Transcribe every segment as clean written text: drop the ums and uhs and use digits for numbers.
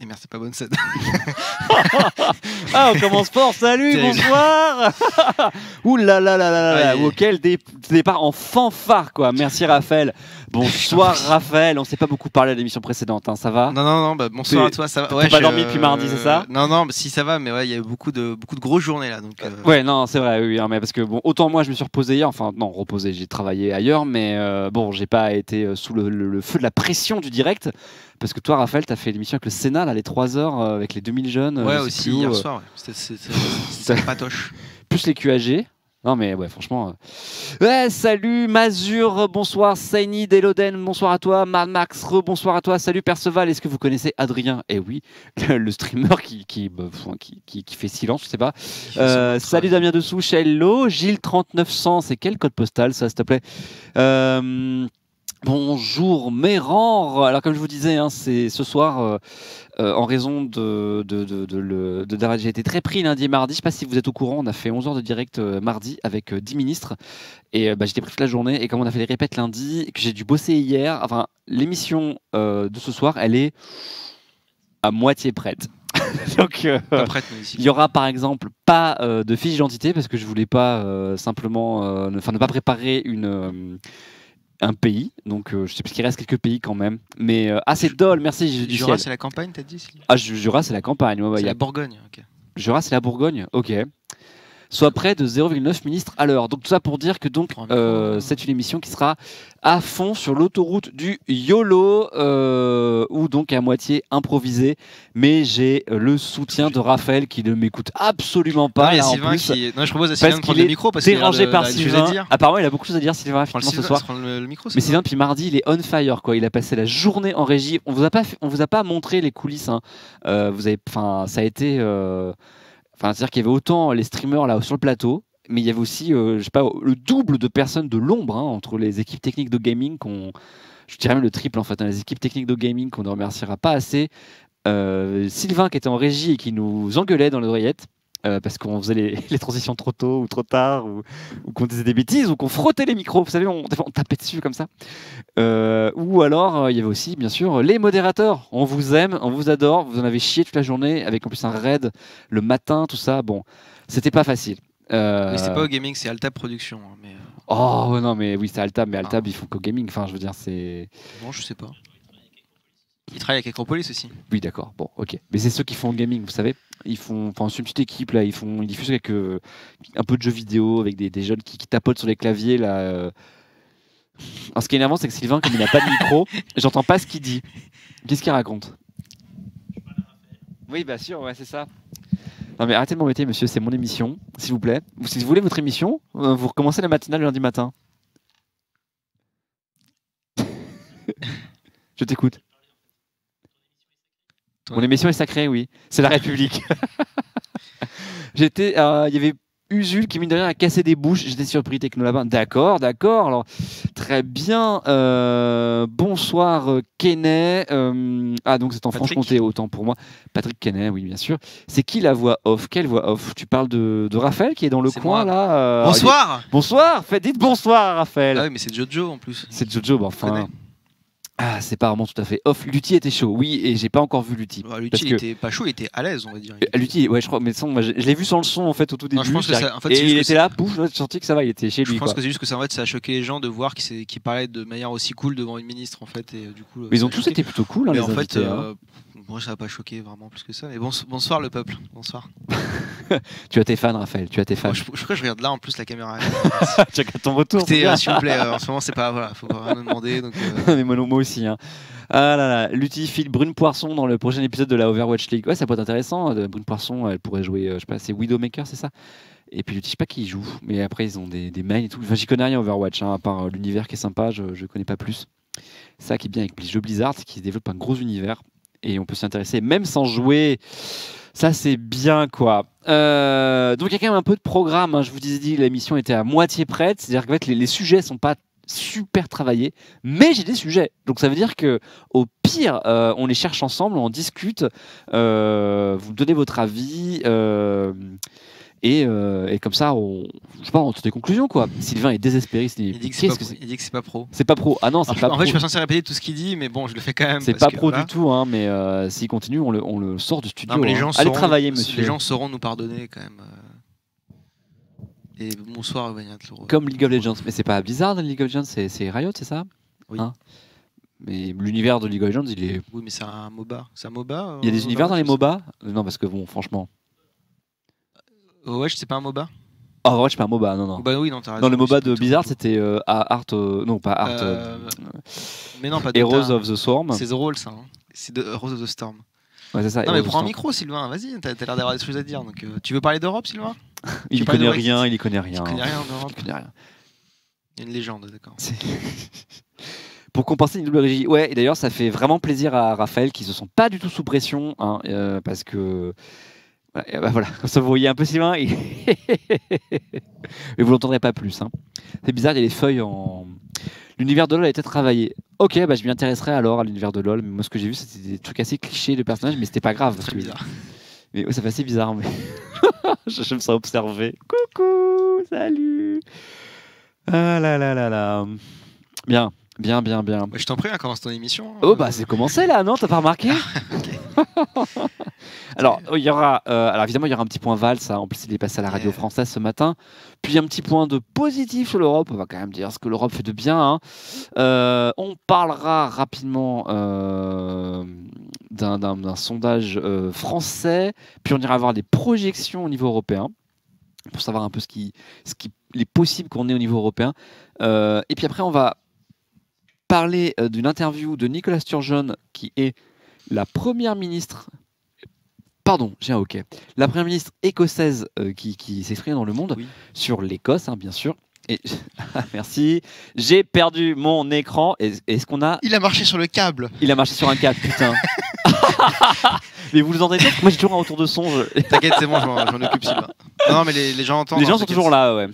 primaire, c'est pas bonne scène. Ah, on commence fort. Salut, bonsoir. Ouh là là là là là. Quel départ en fanfare, quoi. Merci, Raphaël. Bonsoir, Raphaël. On s'est pas beaucoup parlé à l'émission précédente, hein. Ça va? Non, bah, bonsoir à toi. Ça va. Ouais, t'as pas dormi depuis mardi, c'est ça? Non, si ça va, mais ouais, il y a eu beaucoup de grosses journées là. Donc, Ouais, non, c'est vrai, oui, hein, mais parce que bon, autant moi je me suis reposé hier, enfin non, reposé, j'ai travaillé ailleurs, mais bon, j'ai pas été sous le feu de la pression du direct. Parce que toi, Raphaël, t'as fait l'émission avec le Sénat, là, les 3 heures avec les 2000 jeunes. Ouais, aussi, hier soir, ouais. C'était patoche. Plus les QAG. Non, mais ouais, franchement. Ouais, salut, Mazur, bonsoir, Saini, Deloden, bonsoir à toi, Mad Max, bonsoir à toi, salut Perceval, est-ce que vous connaissez Adrien? Eh oui, le streamer qui fait silence, je sais pas. Salut Damien Dessous, hello, Gilles 3900, c'est quel code postal, ça, s'il te plaît? Bonjour Méran. Alors comme je vous disais, hein, c'est ce soir en raison j'ai été très pris lundi et mardi. Je sais pas si vous êtes au courant, on a fait 11 heures de direct mardi avec 10 ministres et j'étais pris toute la journée. Et comme on a fait les répètes lundi et que j'ai dû bosser hier, enfin l'émission de ce soir, elle est à moitié prête. Donc, il y aura par exemple pas de fiche d'identité parce que je voulais pas simplement, ne pas préparer un pays, donc je sais plus qu'il reste quelques pays quand même, mais c'est Dole, merci. Jura, c'est la campagne, t'as dit? Ah, Jura, c'est la campagne. Ouais, c'est la Bourgogne. Okay. Jura, c'est la Bourgogne, ok. Soit près de 0,9 ministres à l'heure. Donc tout ça pour dire que donc c'est une émission qui sera à fond sur l'autoroute du YOLO ou donc à moitié improvisée. Mais j'ai le soutien de Raphaël qui ne m'écoute absolument pas. Non, il y a Sylvain qui... Non, je propose à Sylvain de prendre le micro parce qu'il dérangé par Sylvain. Apparemment, il a beaucoup de choses à dire, Sylvain, ce soir. Le micro, mais Sylvain, depuis mardi, il est on fire, quoi. Il a passé la journée en régie. On vous a pas montré les coulisses. Hein. Ça a été. C'est-à-dire qu'il y avait autant les streamers là sur le plateau, mais il y avait aussi, je sais pas, le double de personnes de l'ombre entre les équipes techniques de gaming, je dirais même le triple en fait, les équipes techniques de gaming qu'on ne remerciera pas assez. Sylvain qui était en régie et qui nous engueulait dans l'oreillette. Parce qu'on faisait les transitions trop tôt ou trop tard, ou qu'on disait des bêtises, ou qu'on frottait les micros, vous savez, on tapait dessus comme ça. Ou alors, il y avait aussi, bien sûr, les modérateurs. On vous aime, on vous adore, vous en avez chié toute la journée, avec en plus un raid le matin, tout ça. Bon, c'était pas facile. Mais c'était pas au gaming, c'est Altab Production. Hein, mais... Oh non, mais oui, c'est Altab, mais Altab, ils font qu'au gaming. Enfin, je veux dire, c'est. Non, je sais pas. Ils travaillent avec Acropolis aussi. Oui, d'accord. Bon, ok. Mais c'est ceux qui font le gaming, vous savez. Ils font, c'est une petite équipe là. Ils diffusent avec un peu de jeux vidéo, avec des jeunes qui tapotent sur les claviers là. Alors, ce qui est énervant, c'est que Sylvain, comme il n'a pas de micro, j'entends pas ce qu'il dit. Qu'est-ce qu'il raconte? Oui, bien sûr, ouais, c'est ça. Non mais arrêtez de m'embêter, monsieur. C'est mon émission, s'il vous plaît. Si vous voulez votre émission, vous recommencez la matinale le lundi matin. Je t'écoute. Mon émission est sacrée, oui. C'est la République. Il y avait Usul qui, mine de rien, a cassé des bouches. J'étais surpris, Techno là-bas. D'accord. Alors, très bien. Bonsoir, Kenney. Donc c'est en Franche-Comté, autant pour moi. Patrick Kenney, oui, bien sûr. C'est qui la voix off? Quelle voix off? Tu parles de Raphaël qui est dans le coin, moi. là. Bonsoir. Bonsoir. Dites bonsoir, Raphaël. Ah oui, mais c'est Jojo en plus. C'est Jojo, bon, enfin. Ah, c'est pas vraiment tout à fait off. Lutti était chaud, oui, et j'ai pas encore vu Lutti. Lutti, il était pas chaud, il était à l'aise, on va dire. Lutti, ouais, je crois, mais moi, je l'ai vu sans le son en fait au tout début. Non, je pense que ça, en fait, et il était là, pouf, j'ai senti que ça va, il était chez lui. Je pense que c'est juste que ça, en fait, ça a choqué les gens de voir qu'il parlait de manière aussi cool devant une ministre en fait, et du coup. Mais ils ont tous été plutôt cool, hein, mais les en invités, fait, moi, ça n'a pas choqué vraiment plus que ça. Mais bonsoir le peuple, bonsoir. Tu as tes fans, Raphaël, tu as tes fans. Je crois que je regarde là en plus la caméra. Tu as ton retour. S'il vous plaît, en ce moment, c'est pas, voilà, faut rien nous demander. Donc, mais moi aussi, hein. Ah là là, Lutti file Brune Poisson dans le prochain épisode de la Overwatch League. Ouais, ça peut être intéressant. Brune Poisson, elle pourrait jouer, je sais pas, c'est Widowmaker, c'est ça? Et puis Lutti, je sais pas qui y joue, mais après ils ont des mains et tout. Enfin, j'y connais rien Overwatch, hein, à part l'univers qui est sympa, je connais pas plus. Ça qui est bien avec les jeux Blizzard, c'est qu'ils développent un gros univers et on peut s'y intéresser même sans jouer. Ça c'est bien quoi. Donc il y a quand même un peu de programme. Hein. Je vous disais, l'émission était à moitié prête, c'est-à-dire qu'en fait les sujets sont pas super travaillé, mais j'ai des sujets. Donc ça veut dire que au pire, on les cherche ensemble, on en discute, vous donnez votre avis, Et comme ça, je sais pas, on tire des conclusions quoi. Sylvain est désespéré. Il dit que c'est pas pro. C'est pas pro. Ah non, c'est pas pro. En fait, je suis pas censé répéter tout ce qu'il dit, mais bon, je le fais quand même. C'est pas pro du tout, hein, mais s'il continue, on le sort du studio. Non, mais les gens allez travailler, monsieur. Les gens sauront nous pardonner quand même. Et bonsoir, Vaniat. Comme League of Legends, mais c'est pas Blizzard, League of Legends, c'est Riot, c'est ça? Oui. Hein, mais l'univers de League of Legends, il est. Oui, mais c'est un MOBA. C'est un MOBA. Il y a des univers dans les MOBA? Non, parce que bon, franchement. Ouais, c'est pas un MOBA. Ah, en vrai, je suis pas un MOBA, non. Bah oui, non, t'as raison. Non, le MOBA de Blizzard, c'était Art. Non, pas Art. Mais non, pas Dota. Heroes of the Storm. C'est The Roll, ça. Hein. C'est Heroes of the Storm. Ouais, c'est ça. Non, mais prends un micro, Sylvain, vas-y, t'as l'air d'avoir des choses à dire. Donc, tu veux parler d'Europe, Sylvain? Il y connaît rien, il y connaît rien. Il connaît rien en Europe. Il connaît rien. Il y a une légende, d'accord. Pour compenser une double régie. Ouais, et d'ailleurs, ça fait vraiment plaisir à Raphaël qui se sent pas du tout sous pression, hein, parce que. Voilà, comme ça vous voyez un peu Sylvain. Mais vous l'entendrez pas plus. Hein. C'est bizarre, il y a les feuilles en. L'univers de LoL a été travaillé. Ok, bah je m'y intéresserai alors à l'univers de LoL. Mais moi, ce que j'ai vu, c'était des trucs assez clichés de personnages, mais c'était pas grave. C'est bizarre. Mais ouais, ça fait assez bizarre. Mais je me sens observé. Coucou, salut. Ah là là là là. Bien. Bah, je t'en prie, commence ton émission. Oh bah c'est commencé là, non? T'as pas remarqué? Alors il y aura, alors évidemment il y aura un petit point valse. En plus il est passé à la radio française ce matin. Puis un petit point de positif sur l'Europe. On va quand même dire ce que l'Europe fait de bien. Hein. On parlera rapidement d'un sondage français. Puis on ira voir des projections au niveau européen pour savoir un peu ce qui est possible qu'on ait au niveau européen. Et puis après on va parler d'une interview de Nicola Sturgeon, qui est la première ministre. Pardon, j'ai un OK. La première ministre écossaise qui s'exprime dans le monde sur l'Écosse, hein, bien sûr. Et merci. J'ai perdu mon écran. Est-ce qu'on a. Il a marché sur le câble. Il a marché sur un câble, putain. Mais vous entendez pas? Moi j'ai toujours un retour de son. T'inquiète, c'est bon, j'en occupe Sylvain. Non, mais les gens entendent. Les gens sont toujours là, ouais.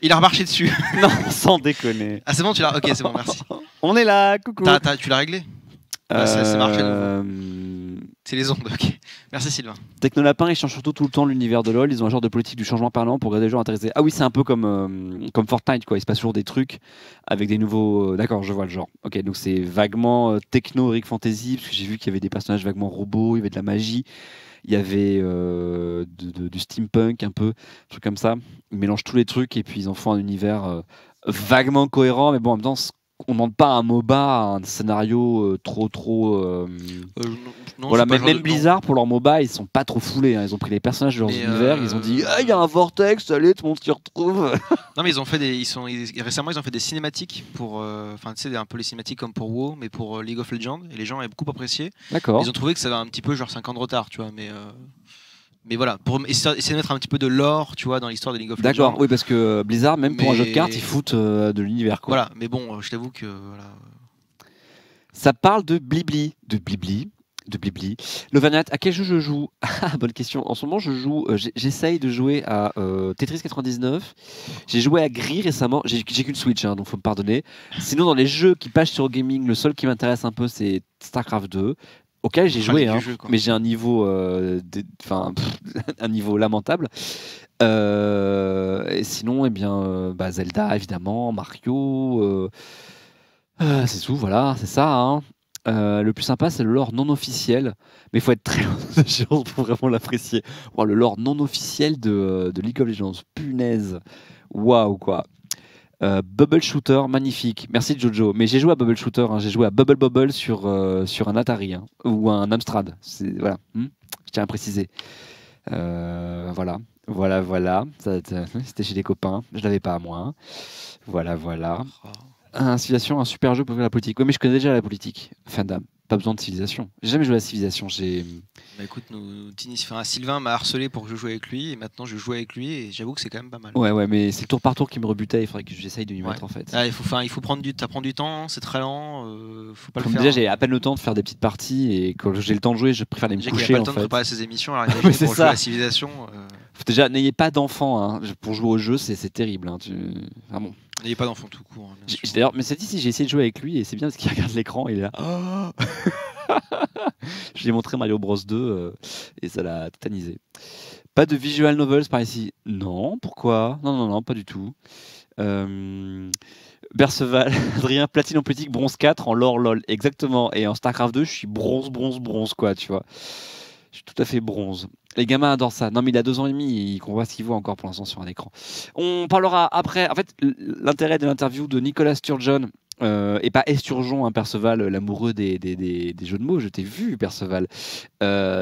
Il a remarché dessus. Non, sans déconner. Ah, c'est bon, tu l'as. Ok, c'est bon, merci. On est là, coucou. Tu l'as réglé? C'est marché. C'est les ondes, ok. Merci Sylvain. Technolapin, ils changent surtout tout le temps l'univers de LoL. Ils ont un genre de politique du changement permanent pour garder les gens intéressés. Ah oui, c'est un peu comme Fortnite, quoi. Il se passe toujours des trucs avec des nouveaux. D'accord, je vois le genre. Ok, donc c'est vaguement techno, Rick Fantasy, parce que j'ai vu qu'il y avait des personnages vaguement robots, il y avait de la magie. Il y avait du steampunk un peu, un truc comme ça. Ils mélangent tous les trucs et puis ils en font un univers vaguement cohérent, mais bon, en même temps, on ne demande pas un MOBA, un scénario trop. Non, voilà, même Blizzard, pour leur MOBA, ils sont pas trop foulés. Hein. Ils ont pris les personnages de leurs univers, ils ont dit il y a un vortex, allez, tout le monde s'y retrouve. Non, mais ils ont fait récemment, ils ont fait des cinématiques pour. Enfin, tu sais, un peu les cinématiques comme pour WoW, mais pour League of Legends. Et les gens avaient beaucoup apprécié. D'accord. Ils ont trouvé que ça avait un petit peu genre 5 ans de retard, tu vois, mais voilà, pour essayer de mettre un petit peu de lore, tu vois, dans l'histoire de League of Legends. D'accord, oui, parce que Blizzard, même pour un jeu de cartes, ils foutent de l'univers, quoi. Voilà, mais bon, je t'avoue que voilà. Ça parle de Blibli, Lovaniat, à quel jeu je joue? Ah, bonne question. En ce moment, j'essaye de jouer à Tetris 99. J'ai joué à Gris récemment. J'ai qu'une Switch, hein, donc faut me pardonner. Sinon, dans les jeux qui passent sur Gaming, le seul qui m'intéresse un peu, c'est StarCraft 2. Auquel j'ai joué, hein, mais j'ai un niveau, un niveau lamentable. Et sinon, Zelda, évidemment, Mario. C'est tout, voilà, c'est ça. Hein. Le plus sympa, c'est le lore non officiel, mais il faut être très loin de gens pour vraiment l'apprécier. Le lore non officiel de League of Legends, punaise, waouh quoi. Bubble Shooter, magnifique. Merci Jojo. Mais j'ai joué à Bubble Shooter, hein. J'ai joué à Bubble Bobble sur un Atari, hein, ou un Amstrad. Voilà, je tiens à préciser. Voilà. C'était chez des copains. Je l'avais pas à moi. Hein. Voilà. Civilization, un super jeu pour faire la politique. Oui, mais je connais déjà la politique. Fandom. Pas besoin de Civilization. J'ai jamais joué à Civilization. Bah écoute, Sylvain m'a harcelé pour que je joue avec lui et maintenant je joue avec lui et j'avoue que c'est quand même pas mal. Ouais, mais c'est le tour par tour qui me rebutait. Il faudrait que j'essaye de m'y mettre en fait. Ah, il faut prendre du temps, c'est très lent. Faut pas le faire. Déjà, j'ai à peine le temps de faire des petites parties et quand j'ai le temps de jouer, je préfère aller me coucher. J'ai pas le temps de préparer ces émissions. Alors pour jouer à la Civilization. Déjà, n'ayez pas d'enfants hein. Pour jouer au jeu, c'est terrible. Hein. Bon. N'ayez pas d'enfants tout court. Hein, d'ailleurs, mais c'est dit si j'ai essayé de jouer avec lui et c'est bien parce qu'il regarde l'écran et il est là. Oh je lui ai montré Mario Bros 2 et ça l'a tétanisé. Pas de visual novels par ici. Non, pourquoi? Non, non, non, pas du tout. Perceval, Adrien, platine en politique, bronze 4 en lore lol. Exactement. Et en StarCraft 2, je suis bronze, bronze, bronze, quoi, tu vois. Je suis tout à fait bronze. Les gamins adorent ça. Non, mais il a 2 ans et demi, qu'on voit ce qu'il voit encore pour l'instant sur un écran. On parlera après. En fait, l'intérêt de l'interview de Nicolas Sturgeon, et pas Esturgeon, hein, Perceval, l'amoureux des jeux de mots, je t'ai vu, Perceval.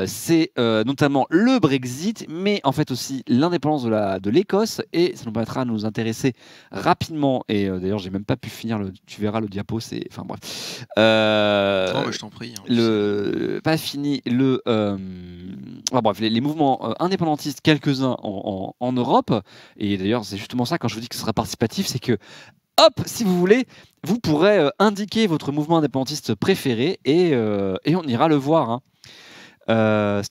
C'est notamment le Brexit, mais en fait aussi l'indépendance de l'Écosse, et ça nous permettra de nous intéresser rapidement. Et d'ailleurs, j'ai même pas pu finir tu verras le diapo, c'est. Enfin bref. Non, mais je t'en prie. Hein, pas fini. Bref, les mouvements indépendantistes, quelques-uns en Europe, et d'ailleurs, c'est justement ça, quand je vous dis que ce sera participatif, c'est que hop, si vous voulez, vous pourrez indiquer votre mouvement indépendantiste préféré et on ira le voir. Hein.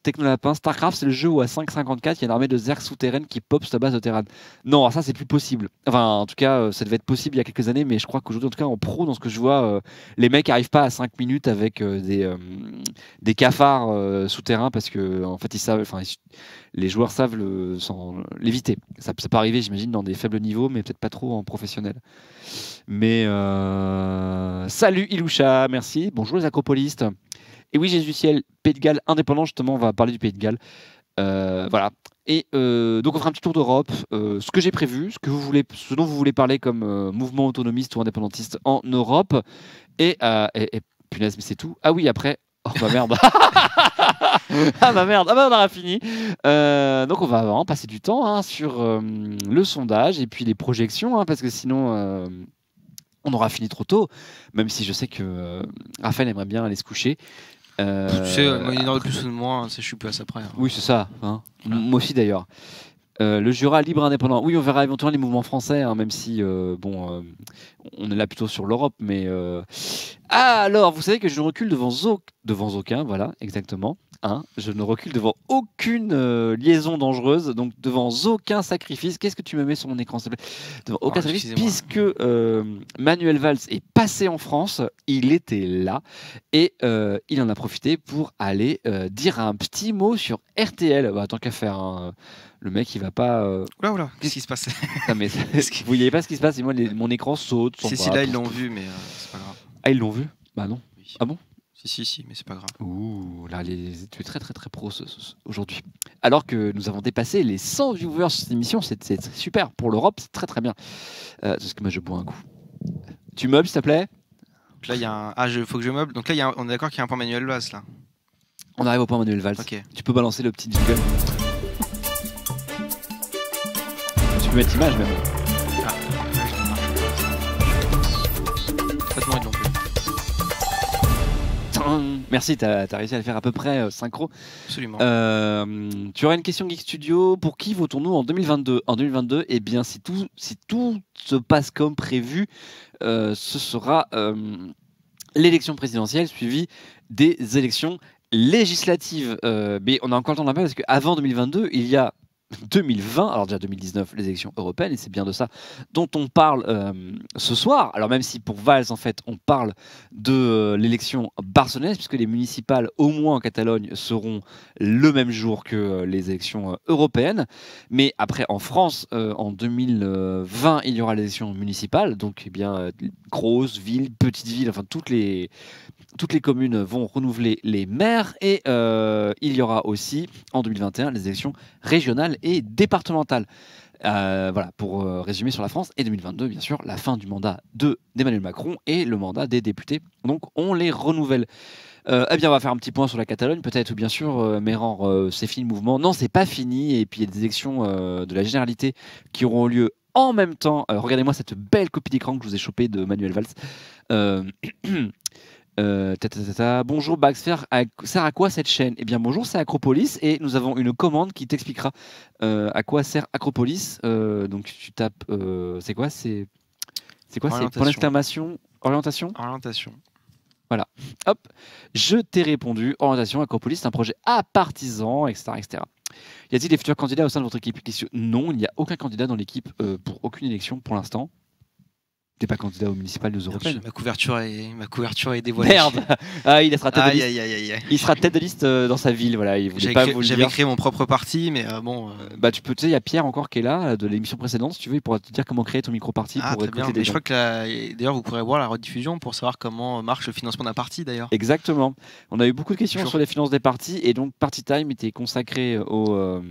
Technolapin, Starcraft, c'est le jeu où à 5,54, il y a une armée de zergs souterraines qui pop sur la base de Terran. Non, ça c'est plus possible. Enfin, en tout cas, ça devait être possible il y a quelques années, mais je crois qu'aujourd'hui, en tout cas, en pro, dans ce que je vois, les mecs n'arrivent pas à 5 minutes avec des cafards souterrains parce que en fait, ils savent. Les joueurs savent l'éviter. Ça peut arriver, j'imagine, dans des faibles niveaux, mais peut-être pas trop en professionnel. Mais salut Iloucha, merci. Bonjour les acropolistes. Et oui, Jésus Ciel, Pays de Galles indépendant, justement, on va parler du Pays de Galles. Voilà. Et donc on fera un petit tour d'Europe, ce que j'ai prévu, ce dont vous voulez parler comme mouvement autonomiste ou indépendantiste en Europe. Et punaise, mais c'est tout. Ah oui, après. Oh bah merde. Ah bah merde, on aura fini. Donc on va vraiment passer du temps hein, sur le sondage et puis les projections, hein, parce que sinon on aura fini trop tôt, même si je sais que Raphaël aimerait bien aller se coucher. Tu sais, il y en aura plus ou de moins, je suis plus à ça près. Hein. Oui, c'est ça. Hein. Voilà. Moi aussi d'ailleurs. Le Jura libre indépendant. Oui, on verra éventuellement les mouvements français, hein, même si on est là plutôt sur l'Europe. Mais alors, vous savez que je ne recule devant aucun, voilà, exactement. Hein, je ne recule devant aucune liaison dangereuse, donc devant aucun sacrifice. Qu'est-ce que tu me mets sur mon écran, s'il te plaît? Devant aucun sacrifice, puisque Manuel Valls est passé en France, il était là, et il en a profité pour aller dire un petit mot sur RTL. Bah, tant qu'à faire, hein, le mec il va pas. Oula, qu'est-ce qui se passe? Ah, mais vous voyez pas ce qui se passe, et moi mon écran saute. Si, là ils l'ont vu, mais c'est pas grave. Ah, ils l'ont vu? Bah non. Oui. Ah bon? Si, mais c'est pas grave. Ouh, là, tu es très très très pro aujourd'hui. Alors que nous avons dépassé les 100 viewers sur cette émission, c'est super. Pour l'Europe, c'est très très bien. C'est ce que moi je bois un coup. Tu meubles, s'il te plaît? Donc là, il y a un. Ah, faut que je meuble. Donc là, on est d'accord qu'il y a un point Manuel Valls là. On arrive au point Manuel Valls. Okay. Tu peux balancer le petit jingle. Tu peux mettre l'image même. Faites-moi non plus. Merci, t'as réussi à le faire à peu près synchro. Absolument. Tu auras une question Geek Studio. Pour qui votons-nous en 2022? En 2022, eh bien, si tout se passe comme prévu, ce sera l'élection présidentielle suivie des élections législatives. Mais on a encore le temps d'en parler parce qu'avant 2022, il y a 2020, alors déjà 2019, les élections européennes, et c'est bien de ça dont on parle ce soir. Alors même si pour Valls, en fait, on parle de l'élection barcelonaise, puisque les municipales, au moins en Catalogne, seront le même jour que les élections européennes. Mais après, en France, en 2020, il y aura l'élection municipale, donc eh bien, grosses villes, petites villes, enfin toutes les communes vont renouveler les maires, et il y aura aussi en 2021 les élections régionales et départementales. Voilà, pour résumer sur la France. Et 2022, bien sûr, la fin du mandat d'Emmanuel Macron et le mandat des députés. Donc on les renouvelle. Eh bien, on va faire un petit point sur la Catalogne, peut-être, ou bien sûr, Méran, c'est fini le mouvement. Non, c'est pas fini, et puis il y a des élections de la Généralité qui auront lieu en même temps. Regardez-moi cette belle copie d'écran que je vous ai chopée de Manuel Valls. Bonjour Baxfer, sert à quoi cette chaîne? Eh bien bonjour, c'est Acropolis, et nous avons une commande qui t'expliquera à quoi sert Acropolis. Donc tu tapes, c'est quoi? C'est point d'exclamation, orientation. Voilà, hop, je t'ai répondu. Orientation, Acropolis, c'est un projet à partisans, etc., etc. Y a-t-il des futurs candidats au sein de votre équipe? Non, il n'y a aucun candidat dans l'équipe pour aucune élection pour l'instant. T'es pas candidat au municipal des européennes. Ma couverture est dévoilée. Merde. Ah, il sera tête de liste. Aïe, aïe, aïe, aïe. Il sera tête de liste dans sa ville. Voilà, il voulait pas vous le J'avais dire. créé mon propre parti, mais bon. Bah tu peux, tu sais, il y a Pierre encore qui est là de l'émission précédente. Si tu veux, il pourra te dire comment créer ton micro-parti pour très écouter bien. des Mais je gens. crois que d'ailleurs, vous pourrez voir la rediffusion pour savoir comment marche le financement d'un parti, d'ailleurs. Exactement. On a eu beaucoup de questions Toujours. sur les finances des partis et donc Party Time était consacré au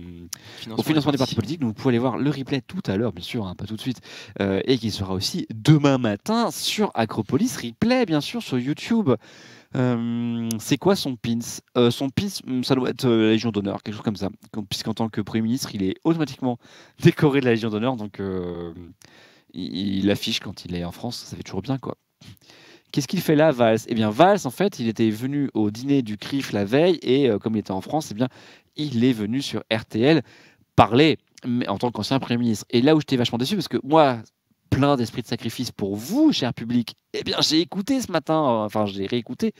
financement des partis politiques. Donc vous pouvez aller voir le replay tout à l'heure, bien sûr, hein, pas tout de suite, et qui sera aussi demain matin sur Acropolis Replay, bien sûr, sur YouTube. C'est quoi son pins? Son pins, ça doit être la Légion d'honneur, quelque chose comme ça. Puisqu'en tant que Premier ministre, il est automatiquement décoré de la Légion d'honneur, donc il l'affiche quand il est en France, ça fait toujours bien, quoi. Qu'est-ce qu'il fait là, Valls? Eh bien, Valls, en fait, il était venu au dîner du CRIF la veille, et comme il était en France, eh bien, il est venu sur RTL parler mais en tant qu'ancien Premier ministre. Et là où j'étais vachement déçu, parce que moi, plein d'esprit de sacrifice pour vous, cher public, eh bien, j'ai écouté ce matin, enfin, j'ai réécouté.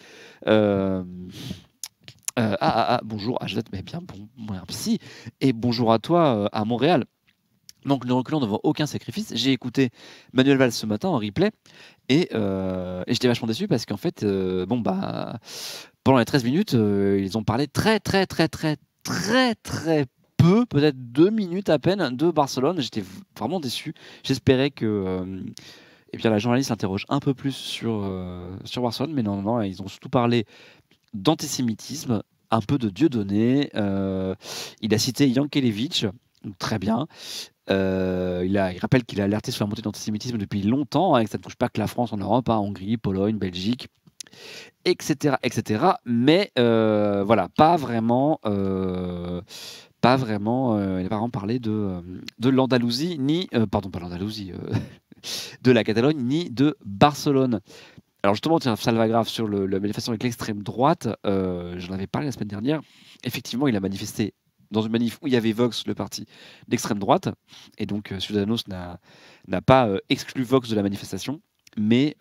Bonjour, Ajlet, mais bien, bon, psy, et bonjour à toi à Montréal. Donc, ne reculant devant aucun sacrifice, j'ai écouté Manuel Valls ce matin en replay, et j'étais vachement déçu parce qu'en fait, pendant les 13 minutes, ils ont parlé très peu, peut-être 2 minutes à peine, de Barcelone. J'étais vraiment déçu. J'espérais que la journaliste s'interroge un peu plus sur Barcelone, mais non, ils ont surtout parlé d'antisémitisme, un peu de Dieudonné. Il a cité Yankelevitch, très bien. Il rappelle qu'il a alerté sur la montée de l'antisémitisme depuis longtemps, et que ça ne touche pas que la France en Europe, Hongrie, Pologne, Belgique, etc. Mais voilà, pas vraiment. Il n'a pas vraiment parlé de l'Andalousie, ni. Pardon, pas l'Andalousie, de la Catalogne, ni de Barcelone. Alors justement, tiens, Salva Grave sur la manifestation avec l'extrême droite, j'en avais parlé la semaine dernière. Effectivement, il a manifesté dans une manif où il y avait Vox, le parti d'extrême droite, et donc Ciudadanos n'a pas exclu Vox de la manifestation, mais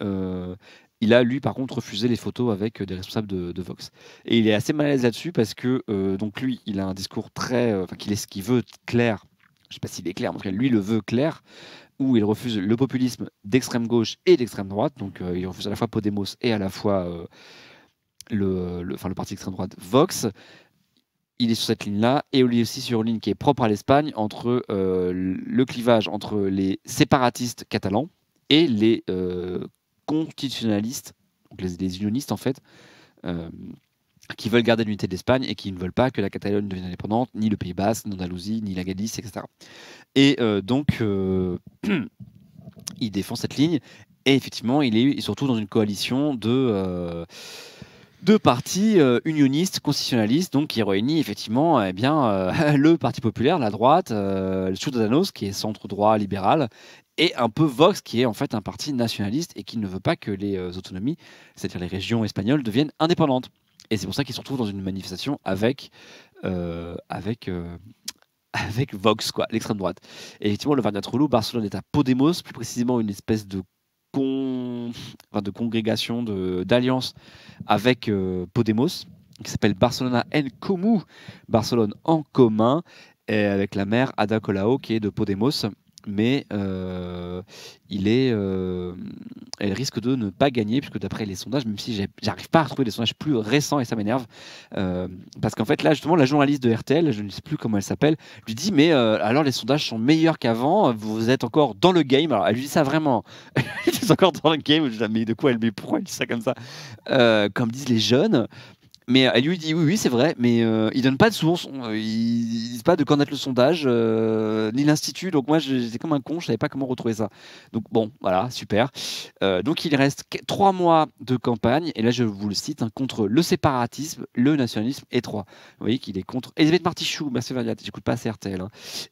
il a, lui, par contre, refusé les photos avec des responsables de Vox. Et il est assez mal à l'aise là-dessus parce que, donc lui, il a un discours très... qu'il veut clair, je ne sais pas s'il est clair, mais en tout cas, lui le veut clair, où il refuse le populisme d'extrême gauche et d'extrême droite, donc il refuse à la fois Podemos et à la fois le parti d'extrême droite Vox. Il est sur cette ligne-là, et il est aussi sur une ligne qui est propre à l'Espagne, entre le clivage entre les séparatistes catalans et les constitutionnalistes, donc les unionistes en fait, qui veulent garder l'unité de l'Espagne et qui ne veulent pas que la Catalogne devienne indépendante, ni le Pays Basque, ni l'Andalousie, ni la Galice, etc. Et donc, il défend cette ligne, et effectivement, il est surtout dans une coalition de partis unionistes, constitutionnalistes, donc qui réunit effectivement le Parti populaire, la droite, le Ciudadanos, qui est centre-droit libéral, et un peu Vox, qui est en fait un parti nationaliste et qui ne veut pas que les autonomies, c'est-à-dire les régions espagnoles, deviennent indépendantes. Et c'est pour ça qu'ils se retrouvent dans une manifestation avec Vox, quoi, l'extrême droite. Et effectivement, le Vernatrolo, Barcelone est à Podemos, plus précisément une espèce de congrégation, d'alliance avec Podemos, qui s'appelle Barcelona en Comú, Barcelone en commun, et avec la maire Ada Colau, qui est de Podemos. Mais elle risque de ne pas gagner, puisque d'après les sondages, même si j'arrive pas à retrouver des sondages plus récents, et ça m'énerve, parce qu'en fait là justement la journaliste de RTL, je ne sais plus comment elle s'appelle, lui dit mais alors les sondages sont meilleurs qu'avant, vous êtes encore dans le game. Alors elle lui dit ça vraiment, elle est encore dans le game, je dis, mais de quoi mais pourquoi elle dit ça comme ça, comme disent les jeunes. Mais elle lui dit oui, c'est vrai, mais il donne pas de source, il dit pas de quand date le sondage, ni l'institut. Donc moi, j'étais comme un con, je savais pas comment retrouver ça. Donc bon, voilà, super. Donc il reste 3 mois de campagne, et là je vous le cite, contre le séparatisme, le nationalisme et 3. Vous voyez qu'il est contre Elisabeth Martichoux, merci Valiat, j'écoute pas assez RTL,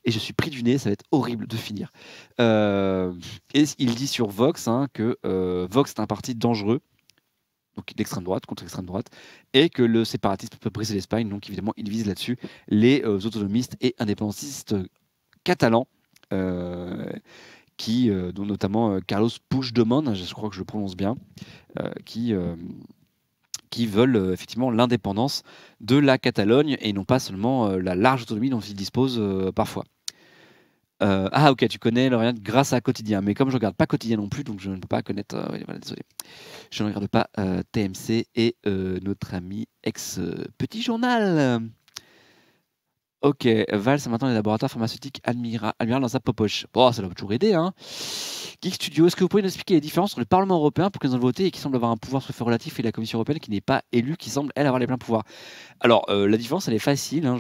et je suis pris du nez, ça va être horrible de finir. Et il dit sur Vox que Vox est un parti dangereux, donc d'extrême droite contre extrême droite, et que le séparatisme peut briser l'Espagne. Donc évidemment, il vise là-dessus les autonomistes et indépendantistes catalans, dont notamment Carlos Puigdemont, je crois que je le prononce bien, qui veulent effectivement l'indépendance de la Catalogne, et non pas seulement la large autonomie dont ils disposent parfois. Ah ok, tu connais Lauriane grâce à Quotidien, mais comme je regarde pas Quotidien non plus, donc je ne peux pas connaître. Ouais, voilà, désolé, je ne regarde pas TMC et notre ami ex Petit Journal. Ok, Val, c'est maintenant les laboratoires pharmaceutiques Admiral dans sa popoche. Bon, ça doit toujours aider, hein. Geek Studio, est-ce que vous pouvez nous expliquer les différences entre le Parlement européen, pour qu'ils ont voté et qui semble avoir un pouvoir tout à fait relatif, et la Commission européenne qui n'est pas élue, qui semble, elle, avoir les pleins pouvoirs? Alors, la différence, elle est facile, hein,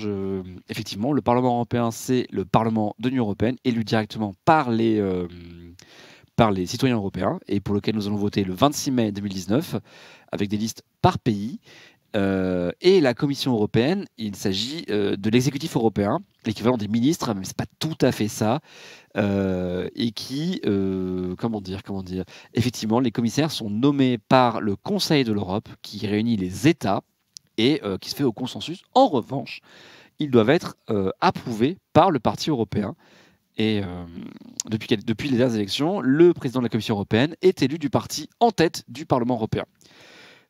effectivement, le Parlement européen, c'est le Parlement de l'Union européenne, élu directement par les citoyens européens, et pour lequel nous allons voter le 26 mai 2019, avec des listes par pays. Et la Commission européenne, il s'agit de l'exécutif européen, l'équivalent des ministres, mais c'est pas tout à fait ça, et qui, comment dire, effectivement, les commissaires sont nommés par le Conseil de l'Europe, qui réunit les États et qui se fait au consensus. En revanche, ils doivent être approuvés par le Parti européen. Et depuis les dernières élections, le président de la Commission européenne est élu du parti en tête du Parlement européen.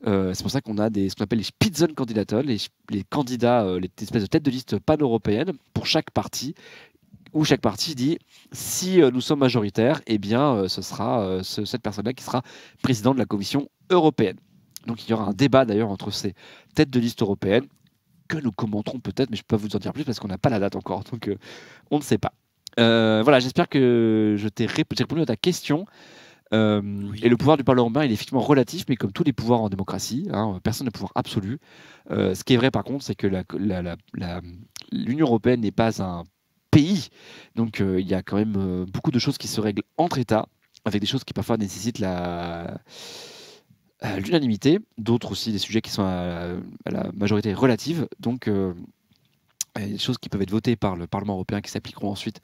C'est pour ça qu'on a ce qu'on appelle les Spitzenkandidaten, les candidats, les espèces de têtes de liste pan-européennes pour chaque parti, où chaque parti dit si nous sommes majoritaires, eh bien ce sera cette personne-là qui sera président de la Commission européenne. Donc il y aura un débat d'ailleurs entre ces têtes de liste européennes que nous commenterons peut-être, mais je ne peux pas vous en dire plus parce qu'on n'a pas la date encore, donc on ne sait pas. Voilà, j'espère que j'ai répondu à ta question. Oui. Et le pouvoir du Parlement européen, il est effectivement relatif, mais comme tous les pouvoirs en démocratie, hein, personne n'a pouvoir absolu. Ce qui est vrai, par contre, c'est que l'Union européenne n'est pas un pays, donc il y a quand même beaucoup de choses qui se règlent entre États, avec des choses qui parfois nécessitent l'unanimité, d'autres aussi des sujets qui sont à la majorité relative. Donc des choses qui peuvent être votées par le Parlement européen qui s'appliqueront ensuite,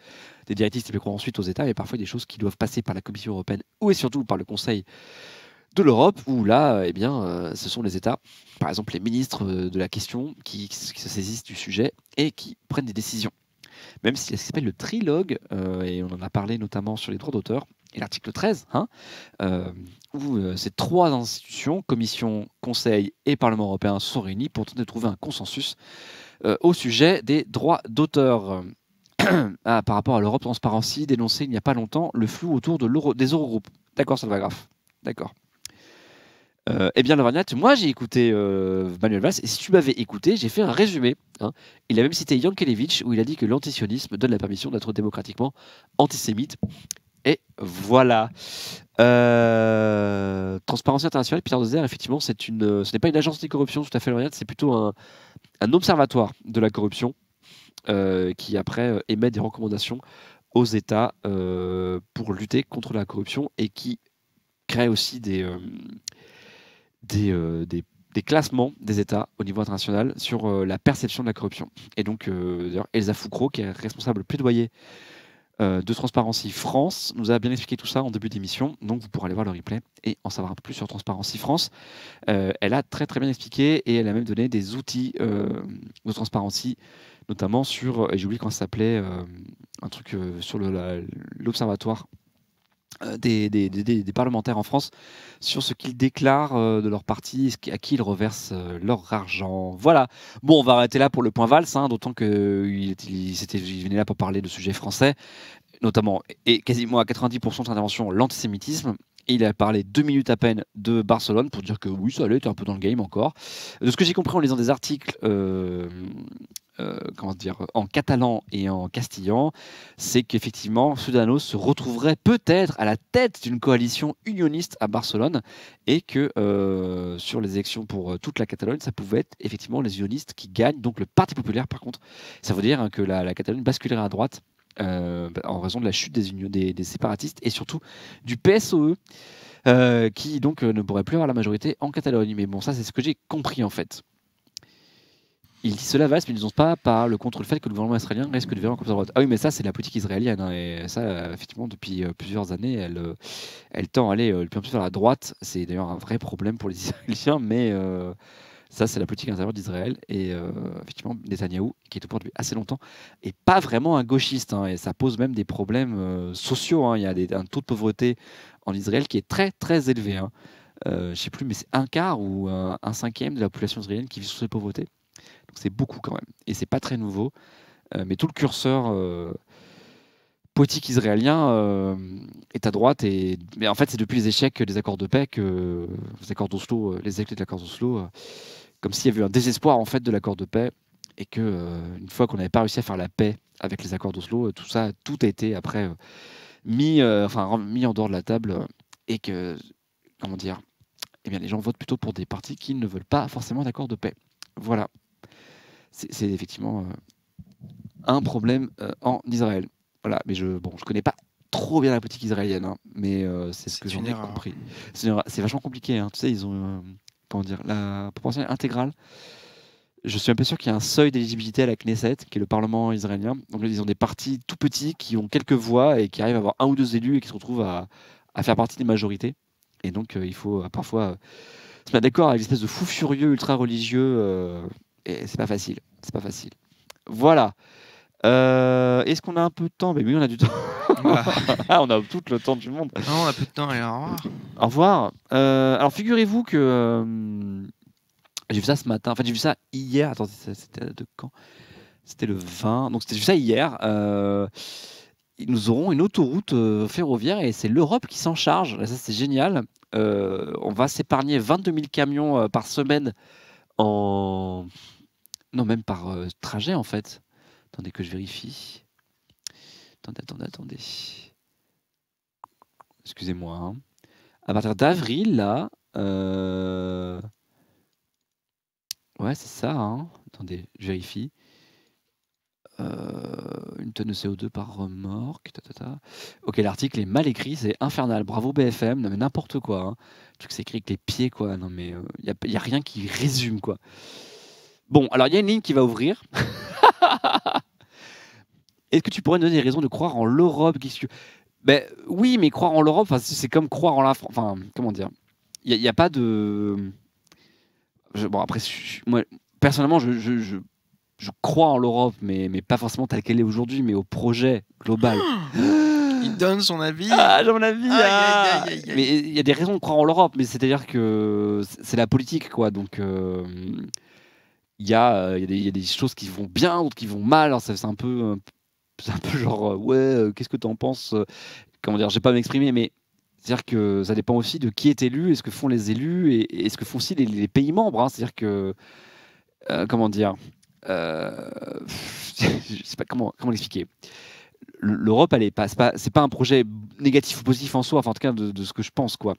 des directives qui s'appliqueront ensuite aux États, mais parfois des choses qui doivent passer par la Commission européenne ou et surtout par le Conseil de l'Europe, où là, eh bien, ce sont les États, par exemple les ministres de la question, qui se saisissent du sujet et qui prennent des décisions. Même si ce qui s'appelle le trilogue, et on en a parlé notamment sur les droits d'auteur, et l'article 13, hein, où ces trois institutions, Commission, Conseil et Parlement européen, sont réunies pour tenter de trouver un consensus au sujet des droits d'auteur. Par rapport à l'Europe Transparency, dénoncé il n'y a pas longtemps le flou autour des Eurogroupes. D'accord, ça va grave. D'accord. Eh bien, Laurent, moi j'ai écouté Manuel Valls, et si tu m'avais écouté, j'ai fait un résumé. Hein. Il a même cité Yankelevitch, où il a dit que l'antisionisme donne la permission d'être démocratiquement antisémite. Et voilà. Transparency internationale, Peter Dozer, effectivement, ce n'est pas une agence anticorruption, tout à fait, Laurent, c'est plutôt un observatoire de la corruption qui après émet des recommandations aux États pour lutter contre la corruption et qui crée aussi des classements des États au niveau international sur la perception de la corruption. Et donc, d'ailleurs, Elsa Foucault, qui est responsable plaidoyer de Transparency France, nous a bien expliqué tout ça en début d'émission. Donc, vous pourrez aller voir le replay et en savoir un peu plus sur Transparency France. Elle a très très bien expliqué et elle a même donné des outils de Transparency, notamment sur, et j'ai oublié comment ça s'appelait, un truc sur l'observatoire des parlementaires en France sur ce qu'ils déclarent de leur parti, à qui ils reversent leur argent. Voilà. Bon, on va arrêter là pour le point Valls, hein, d'autant qu'il venait là pour parler de sujets français, notamment, et quasiment à 90% de son intervention, l'antisémitisme. Et il a parlé 2 minutes à peine de Barcelone pour dire que oui, ça allait, était un peu dans le game encore. De ce que j'ai compris en lisant des articles en catalan et en castillan, c'est qu'effectivement, Ciudadanos se retrouverait peut-être à la tête d'une coalition unioniste à Barcelone et que sur les élections pour toute la Catalogne, ça pouvait être effectivement les unionistes qui gagnent. Donc le Parti populaire, par contre, ça veut dire que la Catalogne basculerait à droite. En raison de la chute des séparatistes et surtout du PSOE qui donc ne pourrait plus avoir la majorité en Catalogne. Mais bon, ça c'est ce que j'ai compris en fait. Il dit cela vaste, mais ils n'osent pas parler contre le fait que le gouvernement israélien risque de devenir en droite. Ah oui, mais ça c'est la politique israélienne, hein, et ça effectivement depuis plusieurs années, elle tend à aller de plus en plus vers la droite. C'est d'ailleurs un vrai problème pour les Israéliens, mais ça, c'est la politique intérieure d'Israël. Et effectivement, Netanyahou, qui est au pouvoir depuis assez longtemps, n'est pas vraiment un gauchiste. Hein, et ça pose même des problèmes sociaux. Hein. Il y a un taux de pauvreté en Israël qui est très, très élevé. Hein. Je ne sais plus, mais c'est un quart ou un cinquième de la population israélienne qui vit sous cette pauvreté. Donc c'est beaucoup quand même. Et c'est pas très nouveau. Mais tout le curseur politique israélien est à droite. Mais en fait, c'est depuis les échecs des accords de paix que les accords d'Oslo, les échecs de l'accord d'Oslo, comme s'il y avait eu un désespoir en fait de l'accord de paix et que une fois qu'on n'avait pas réussi à faire la paix avec les accords d'Oslo, tout a été après mis en dehors de la table et que comment dire, eh bien les gens votent plutôt pour des partis qui ne veulent pas forcément d'accord de paix. Voilà, c'est effectivement un problème en Israël. Voilà, mais je connais pas trop bien la politique israélienne, hein, mais c'est ce que j'en ai compris. C'est vachement compliqué, hein. Tu sais, ils ont comment dire, la proportionnelle intégrale. Je suis un peu sûr qu'il y a un seuil d'éligibilité à la Knesset, qui est le Parlement israélien. Donc ils ont des partis tout petits qui ont quelques voix et qui arrivent à avoir 1 ou 2 élus et qui se retrouvent à faire partie des majorités. Et donc il faut parfois se mettre d'accord avec l'espèce de fou furieux ultra religieux. Et c'est pas facile. C'est pas facile. Voilà. Est-ce qu'on a un peu de temps? Mais oui, on a du temps. On a tout le temps du monde. Non, on a peu de temps. Allez, au revoir. Au revoir. Alors, figurez-vous que j'ai vu ça ce matin. En fait, j'ai vu ça hier. Attendez, c'était de quand? C'était le 20. Donc, j'ai vu ça hier. Nous aurons une autoroute ferroviaire et c'est l'Europe qui s'en charge. Ça, c'est génial. On va s'épargner 22 000 camions par semaine en... Non, même par trajet, en fait. Attendez que je vérifie. Attendez. Excusez-moi. Hein. À partir d'avril, là... Ouais, c'est ça. Hein. Attendez, je vérifie. Une tonne de CO2 par remorque. Ok, l'article est mal écrit, c'est infernal. Bravo BFM, non mais n'importe quoi. Hein. Le truc c'est écrit avec les pieds, quoi. Non mais il y a rien qui résume, quoi. Bon, alors il y a une ligne qui va ouvrir. Est-ce que tu pourrais nous donner des raisons de croire en l'Europe? Ben, oui, mais croire en l'Europe, c'est comme croire en la France. Enfin, comment dire? Il n'y a pas de... Bon, après, moi, personnellement, je crois en l'Europe, mais pas forcément telle qu'elle est aujourd'hui, mais au projet global. Il donne son avis. Ah, j'ai mon avis. Mais il y a des raisons de croire en l'Europe, mais c'est-à-dire que c'est la politique, quoi. Donc, il y a des choses qui vont bien, d'autres qui vont mal. Alors, c'est un peu genre, ouais, qu'est-ce que tu en penses? Comment dire, je vais pas m'exprimer, mais c'est-à-dire que ça dépend aussi de qui est élu, et ce que font les élus, et ce que font aussi les pays membres. Hein. C'est-à-dire que, comment dire, je sais pas comment l'expliquer. L'Europe, c'est pas un projet négatif ou positif en soi, enfin en tout cas de ce que je pense, quoi.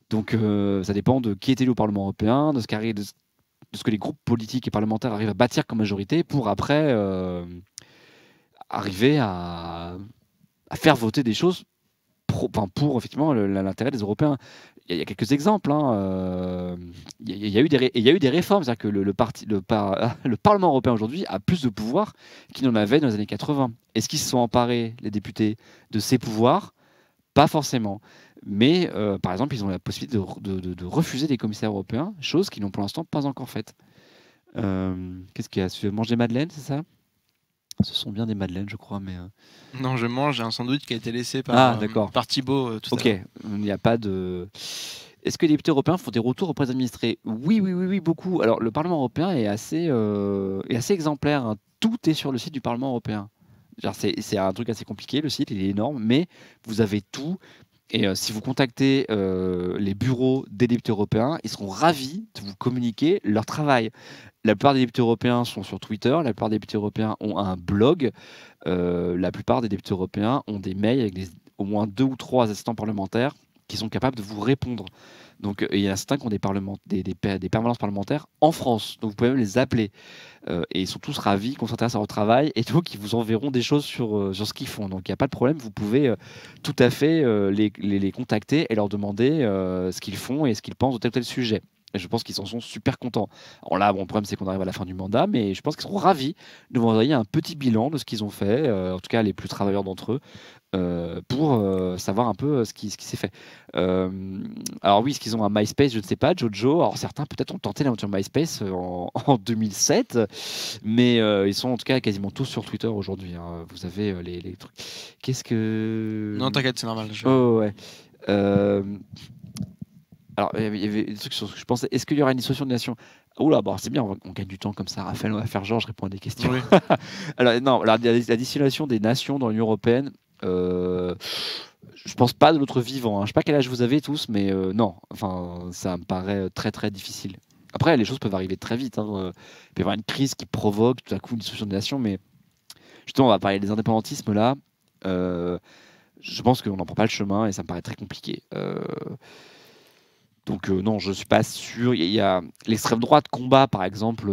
Donc ça dépend de qui est élu au Parlement européen, de ce que les groupes politiques et parlementaires arrivent à bâtir comme majorité pour après arriver à faire voter des choses pour effectivement l'intérêt des Européens. Il y a quelques exemples. Hein. Il y a eu des réformes. C'est-à-dire que le Parlement européen aujourd'hui a plus de pouvoir qu'il n'en avait dans les années 80. Est-ce qu'ils se sont emparés, les députés, de ces pouvoirs? Pas forcément. Mais par exemple, ils ont la possibilité de refuser des commissaires européens, chose qu'ils n'ont pour l'instant pas encore faite. Qu'est-ce qu'il y a? Tu manges des madeleines, c'est ça? Ce sont bien des madeleines, je crois, mais... Non, je mange un sandwich qui a été laissé par Thibaut tout à l'heure. Ok, il n'y a pas de... Est-ce que les députés européens font des retours auprès des administrés? Oui, beaucoup. Alors, le Parlement européen est assez exemplaire. Hein. Tout est sur le site du Parlement européen. C'est un truc assez compliqué, le site, il est énorme, mais vous avez tout. Et si vous contactez les bureaux des députés européens, ils seront ravis de vous communiquer leur travail. La plupart des députés européens sont sur Twitter, la plupart des députés européens ont un blog, la plupart des députés européens ont des mails avec au moins 2 ou 3 assistants parlementaires qui sont capables de vous répondre. Donc il y en a certains qui ont des permanences parlementaires en France, donc vous pouvez même les appeler. Et ils sont tous ravis qu'on s'intéresse à leur travail et donc ils vous enverront des choses sur ce qu'ils font. Donc il n'y a pas de problème, vous pouvez tout à fait les contacter et leur demander ce qu'ils font et ce qu'ils pensent de tel ou tel sujet. Et je pense qu'ils en sont super contents. Alors là, bon, le problème, c'est qu'on arrive à la fin du mandat, mais je pense qu'ils seront ravis de vous envoyer un petit bilan de ce qu'ils ont fait, en tout cas les plus travailleurs d'entre eux, pour savoir un peu ce qui s'est fait. Alors oui, est-ce qu'ils ont un MySpace? Je ne sais pas, Jojo. Alors certains peut-être ont tenté l'aventure MySpace en 2007, mais ils sont en tout cas quasiment tous sur Twitter aujourd'hui. Hein. Vous avez les trucs. Qu'est-ce que... Non, t'inquiète, c'est normal. Oh ouais. Alors, il y avait des trucs sur ce que je pensais. Est-ce qu'il y aura une dissolution des nations? Oula, bon, c'est bien, on gagne du temps comme ça. Raphaël, on va faire genre, je réponds à des questions. Oui. Alors, non, la dissolution des nations dans l'Union européenne, je pense pas de notre vivant. Hein. Je sais pas quel âge vous avez tous, mais non, enfin, ça me paraît très très difficile. Après, les choses peuvent arriver très vite. Hein. Il peut y avoir une crise qui provoque tout à coup une dissolution des nations, mais justement, on va parler des indépendantismes là. Je pense qu'on n'en prend pas le chemin et ça me paraît très compliqué. Donc non, je ne suis pas sûr. Il y a l'extrême droite combat, par exemple,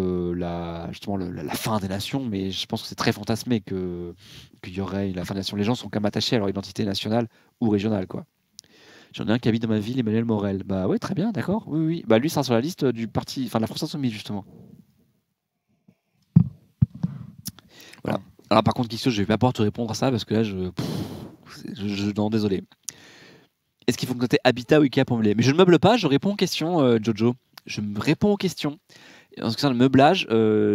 justement la fin des nations, mais je pense que c'est très fantasmé qu'il y aurait la fin des nations. Les gens sont quand même attachés à leur identité nationale ou régionale, quoi. J'en ai un qui habite dans ma ville, Emmanuel Morel. Bah ouais, très bien, d'accord. Oui, oui. Bah lui, c'est sur la liste du parti, enfin de la France Insoumise, justement. Voilà. Alors par contre, Kixo, je vais pas pouvoir te répondre à ça parce que là, non, désolé. Est-ce qu'il faut noter Habitat ou Ikea pour meubler? Mais je ne meuble pas, je réponds aux questions, Jojo. Je me réponds aux questions. En ce qui concerne le meublage,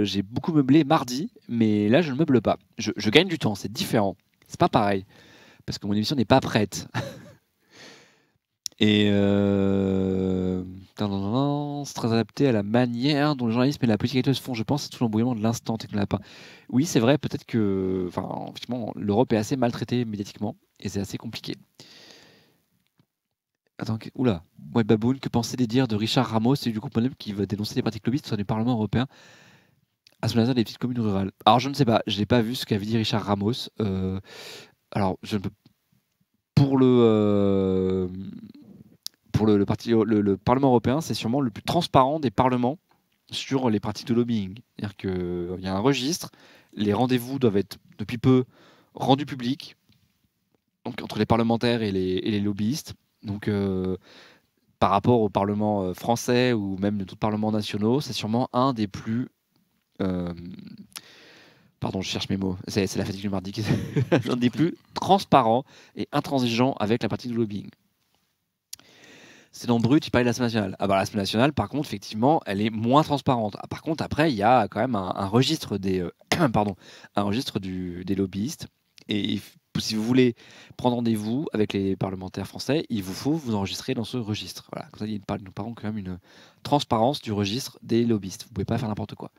j'ai beaucoup meublé mardi, mais là, je ne meuble pas. Je gagne du temps, c'est différent. C'est pas pareil. Parce que mon émission n'est pas prête. Et c'est très adapté à la manière dont le journalisme et la politique actuelle se font, je pense, c'est tout l'embrouillement de l'instant technolapin. Oui, c'est vrai, peut-être que effectivement, l'Europe est assez maltraitée médiatiquement, et c'est assez compliqué. Attends, oula, ouais, Baboun, que penser des dires de Richard Ramos et du groupe Modem qui va dénoncer les pratiques lobbyistes sur les parlements européens à son des petites communes rurales? Alors, je ne sais pas, je n'ai pas vu ce qu'avait dit Richard Ramos. Alors, je ne peux. Pour le Parlement européen, c'est sûrement le plus transparent des parlements sur les pratiques de lobbying. C'est-à-dire qu'il y a un registre, les rendez-vous doivent être depuis peu rendus publics, donc entre les parlementaires et les lobbyistes. Donc, par rapport au Parlement français ou même de d'autres parlements nationaux, c'est sûrement un des plus. Pardon, je cherche mes mots. C'est la fatigue du mardi. Un des plus transparents et intransigeants avec la pratique du lobbying. C'est dans Brut, il parlait de l'Assemblée nationale. Ah bah, l'Assemblée nationale, par contre, effectivement, elle est moins transparente. Ah, par contre, après, il y a quand même un registre des, un registre des lobbyistes. Et si vous voulez prendre rendez-vous avec les parlementaires français, il vous faut vous enregistrer dans ce registre. Voilà, comme ça, nous parlons quand même une transparence du registre des lobbyistes. Vous ne pouvez pas faire n'importe quoi.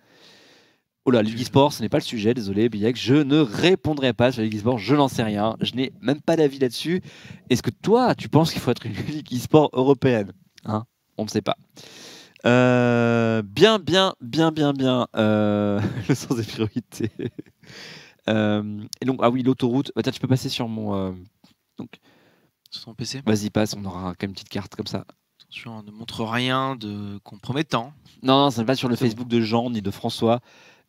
Oh là, l'e-sport, ce n'est pas le sujet, désolé, Bilek, je ne répondrai pas sur l'e-sport, je n'en sais rien, je n'ai même pas d'avis là-dessus. Est-ce que toi, tu penses qu'il faut être une ligue e-sport européenne? Hein? On ne sait pas. Bien. Le sens des priorités. Et donc, ah oui, l'autoroute. Bah, tiens, tu peux passer sur mon. Donc, Sur ton PC. Vas-y, passe, on aura quand même une petite carte comme ça. Attention, on ne montre rien de compromettant. Non, ça n'est pas sur le Facebook de Jean ni de François.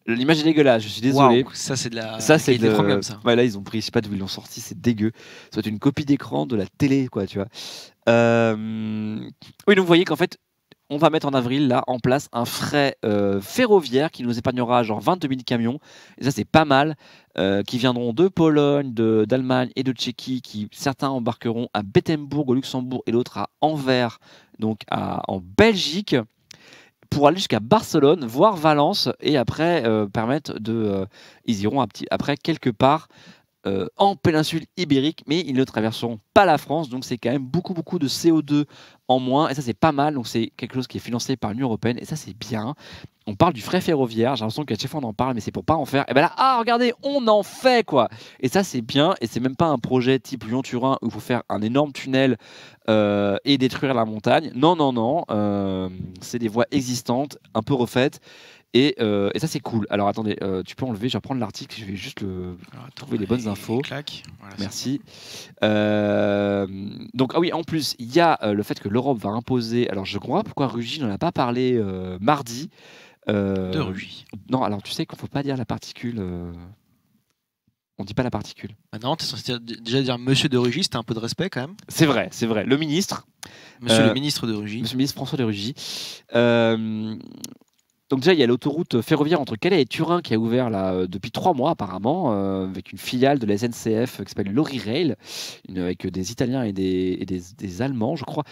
L'image est dégueulasse, je suis désolé. Wow, ça c'est de la qualité premium, ça. Ouais, là ils ont pris, je sais pas d'où ils l'ont sorti, c'est dégueu. Ça doit être une copie d'écran de la télé, quoi, tu vois. Oui, donc vous voyez qu'en fait, on va mettre en avril là en place un frais ferroviaire qui nous épargnera genre 22 000 camions. Et ça c'est pas mal. Qui viendront de Pologne, d'Allemagne et de Tchéquie, qui certains embarqueront à Bettembourg au Luxembourg et d'autres à Anvers, donc en Belgique, pour aller jusqu'à Barcelone, voire Valence, et après permettre de. Ils iront après quelque part en péninsule ibérique, mais ils ne traverseront pas la France, donc c'est quand même beaucoup de CO2 en moins, et ça c'est pas mal, donc c'est quelque chose qui est financé par l'Union Européenne, et ça c'est bien. On parle du frais ferroviaire, j'ai l'impression qu'à chaque fois on en parle, mais c'est pour pas en faire. Et ben là, regardez, on en fait quoi. Et ça c'est bien, et c'est même pas un projet type Lyon-Turin où il faut faire un énorme tunnel et détruire la montagne. Non, c'est des voies existantes, un peu refaites. Et ça c'est cool. Alors attendez, tu peux enlever, je vais reprendre l'article, je vais juste trouver les bonnes infos. Voilà, merci. Donc ah oui, en plus il y a le fait que l'Europe va imposer. Alors je comprends pas pourquoi Rugy n'en a pas parlé mardi. De Rugy. Non, alors tu sais qu'il ne faut pas dire la particule. On dit pas la particule. Ah non, tu es censé déjà dire Monsieur de Rugy, c'était un peu de respect quand même. C'est vrai. Le ministre. Monsieur le ministre de Rugy. Monsieur le ministre François de Rugy. Donc déjà, il y a l'autoroute ferroviaire entre Calais et Turin qui a ouvert là, depuis 3 mois apparemment, avec une filiale de la SNCF qui s'appelle Lorirail, avec des Italiens et des Allemands, je crois.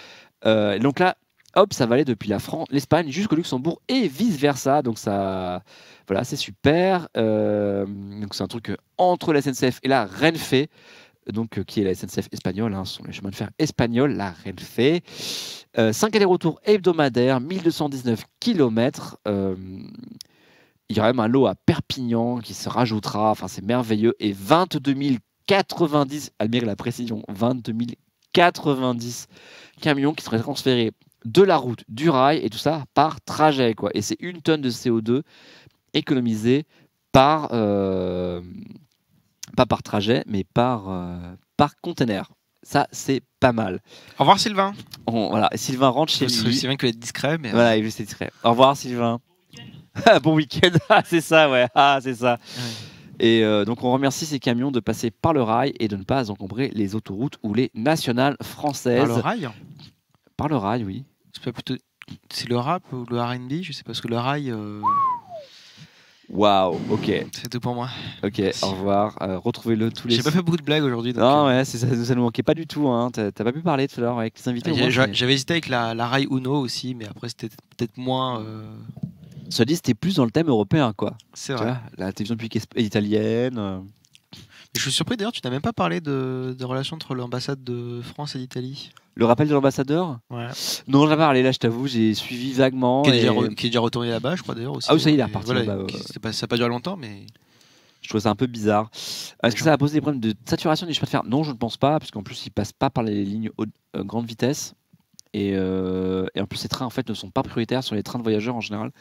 Donc là, hop, ça va aller depuis l'Espagne jusqu'au Luxembourg et vice-versa. Donc ça, voilà, c'est super. Donc c'est un truc entre la SNCF et la Renfe. donc, qui est la SNCF espagnole, ce sont les chemins de fer espagnols, la Renfe. 5 allers-retours hebdomadaires, 1219 km. Il y aura même un lot à Perpignan qui se rajoutera, enfin c'est merveilleux, et 22 090, admirez la précision, 22 090 camions qui seraient transférés de la route, du rail, et tout ça par trajet, quoi. Et c'est 1 tonne de CO2 économisée par, pas par trajet, mais par container. Ça, c'est pas mal. Au revoir Sylvain. Voilà, Sylvain rentre chez lui. Sylvain qui veut être discret, mais voilà, il veut être discret. Au revoir Sylvain. Bon week-end. C'est ça, ouais. C'est ça. Ouais. Et donc on remercie ces camions de passer par le rail et de ne pas encombrer les autoroutes ou les nationales françaises. Par le rail. Par le rail, oui. C'est pas plutôt, c'est le rap ou le R&B, je sais pas, parce que le rail. Waouh, ok. C'est tout pour moi. Ok, merci. Au revoir. Retrouvez-le tous les. J'ai pas fait beaucoup de blagues aujourd'hui. Non, ouais, ça ne manquait pas du tout. Hein. T'as pas pu parler tout à l'heure avec les invités. J'avais hésité avec la rail Uno aussi, mais après c'était peut-être moins. Cela dit, c'était plus dans le thème européen, quoi. C'est vrai. La télévision publique italienne. Je suis surpris d'ailleurs, tu n'as même pas parlé de relations entre l'ambassade de France et d'Italie. Le rappel de l'ambassadeur ? Ouais. Non, j'en ai parlé, là, je t'avoue, j'ai suivi vaguement. Qui est déjà retourné là-bas, je crois d'ailleurs aussi. Ah oui, ça y est, il est reparti. Voilà, ça n'a pas duré longtemps, mais. Je trouve ça un peu bizarre. Est-ce que ça va poser des problèmes de saturation des chemins de fer ? Non, je ne pense pas, puisqu'en plus, ils ne passent pas par les lignes grande vitesse. Et en plus, ces trains, en fait, ne sont pas prioritaires sur les trains de voyageurs en général.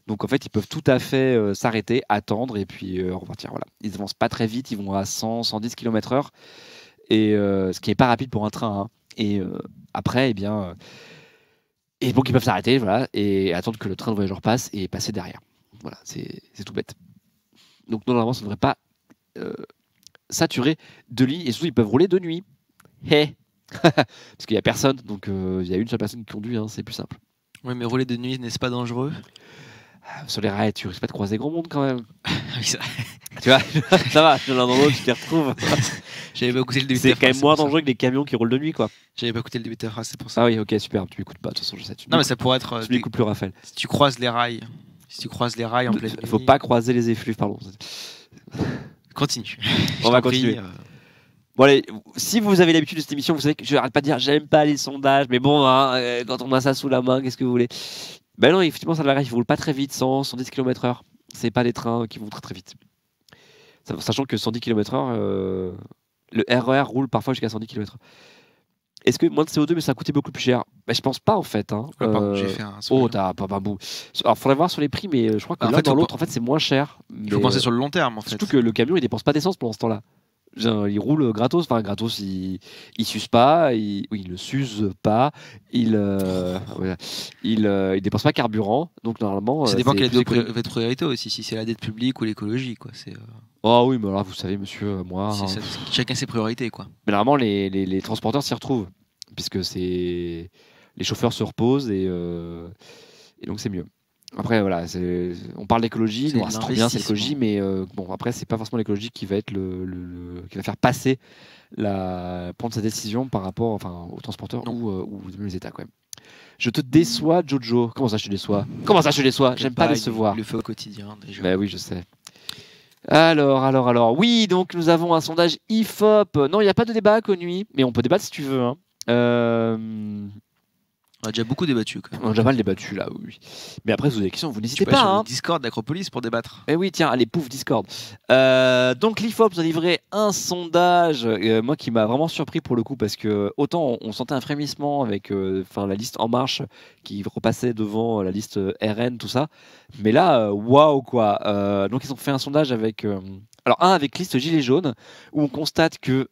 Donc en fait, ils peuvent tout à fait s'arrêter, attendre et puis repartir. Voilà. Ils avancent pas très vite, ils vont à 100, 110 km/h, et ce qui n'est pas rapide pour un train. Hein. Et après, eh bien, et donc ils peuvent s'arrêter, voilà, et attendre que le train de voyageurs passe et passer derrière. Voilà, c'est tout bête. Donc normalement, ça ne devrait pas saturer de lignes, et surtout ils peuvent rouler de nuit. Hey. Parce qu'il n'y a personne, donc il y a une seule personne qui conduit, hein, c'est plus simple. Oui, mais rouler de nuit, n'est-ce pas dangereux ? Sur les rails, tu risques pas de croiser grand monde quand même. Oui, ça... Tu vois, ça va, de l'un dans l'autre, tu t'y retrouves. J'avais pas écouté le début de ta phrase. C'est quand même moins dangereux que des camions qui roulent de nuit, quoi. J'avais pas écouté le début de ta phrase, c'est pour ça. Ah oui, ok, super. Tu m'écoutes pas, de toute façon, je sais. Non, mais ça pourrait être. Tu m'écoutes plus, Raphaël. Si tu croises les rails. En pleine nuit. Faut pas croiser les effluves, pardon. Continue. On va continuer. Bon allez, si vous avez l'habitude de cette émission, vous savez que je n'arrête pas de dire j'aime pas les sondages, mais bon, hein, quand on a ça sous la main, qu'est-ce que vous voulez ? Ben non, effectivement, ça ne ils ne roulent pas très vite, 100, 110 km/h. C'est pas des trains qui vont très très vite. Sachant que 110 km/h, le RER roule parfois jusqu'à 110 km/h. Est-ce que moins de CO2, mais ça a coûté beaucoup plus cher ? Ben, je pense pas en fait. Hein. Pardon, j'ai fait un. Oh, t'as pas bout. Alors, faudrait voir sur les prix, mais je crois que l'un dans l'autre, en fait, c'est moins cher. Il faut penser sur le long terme, en fait. Surtout que le camion, il dépense pas d'essence pendant ce temps-là. Il roule gratos, il s'use pas, il ne s'use pas, il dépense pas carburant, donc normalement. Ça dépend quelle est votre priorité aussi, si c'est la dette publique ou l'écologie, quoi. Oh oui, mais alors vous savez, monsieur, moi. Chacun ses priorités, quoi. Mais normalement, les transporteurs s'y retrouvent, puisque les chauffeurs se reposent et donc c'est mieux. Après, voilà, on parle d'écologie, c'est trop bien, c'est l'écologie, mais bon, après, c'est pas forcément l'écologie qui va être qui va faire passer prendre sa décision par rapport aux transporteurs ou les États, quand même. Je te déçois, Jojo. Comment ça, je te déçois ? J'aime pas décevoir. Le feu au quotidien, déjà. Bah oui, je sais. Alors. Oui, donc nous avons un sondage IFOP. Non, il n'y a pas de débat, Connuit, mais on peut débattre si tu veux. Hein. On a déjà beaucoup débattu. Quand même. On a déjà mal débattu là, oui. Mais après, si vous avez des questions, vous n'hésitez pas. Sur le Discord d'Acropolis pour débattre. Eh oui, tiens, allez, pouf, Discord. Donc l'IFOP nous a livré un sondage, moi qui m'a vraiment surpris pour le coup, parce que autant on sentait un frémissement avec la liste En Marche qui repassait devant la liste RN, tout ça. Mais là, waouh quoi. Donc ils ont fait un sondage avec... avec liste Gilets jaunes, où on constate que...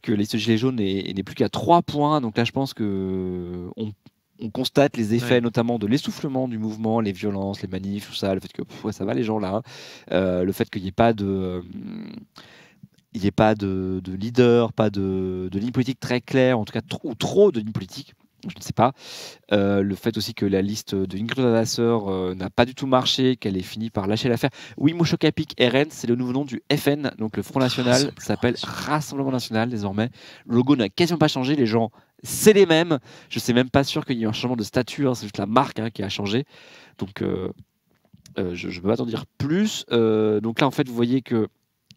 les listes Gilets jaunes n'est plus qu'à 3 points. Donc là, je pense qu'on constate les effets notamment de l'essoufflement du mouvement, les violences, les manifs, tout ça, le fait que ça va les gens là. Le fait qu'il n'y ait pas de... de leader, pas de ligne politique très claire, en tout cas trop de ligne politique. Je ne sais pas. Le fait aussi que la liste de Ingrid Vasseur n'a pas du tout marché, qu'elle ait fini par lâcher l'affaire. Oui, Mochokapik RN, c'est le nouveau nom du FN, donc le Front National, ça s'appelle Rassemblement National désormais. Le logo n'a quasiment pas changé, les gens, c'est les mêmes. Je ne sais même pas sûr qu'il y ait eu un changement de statut, c'est juste la marque qui a changé. Donc, je ne peux pas t'en dire plus. Donc là, en fait, vous voyez que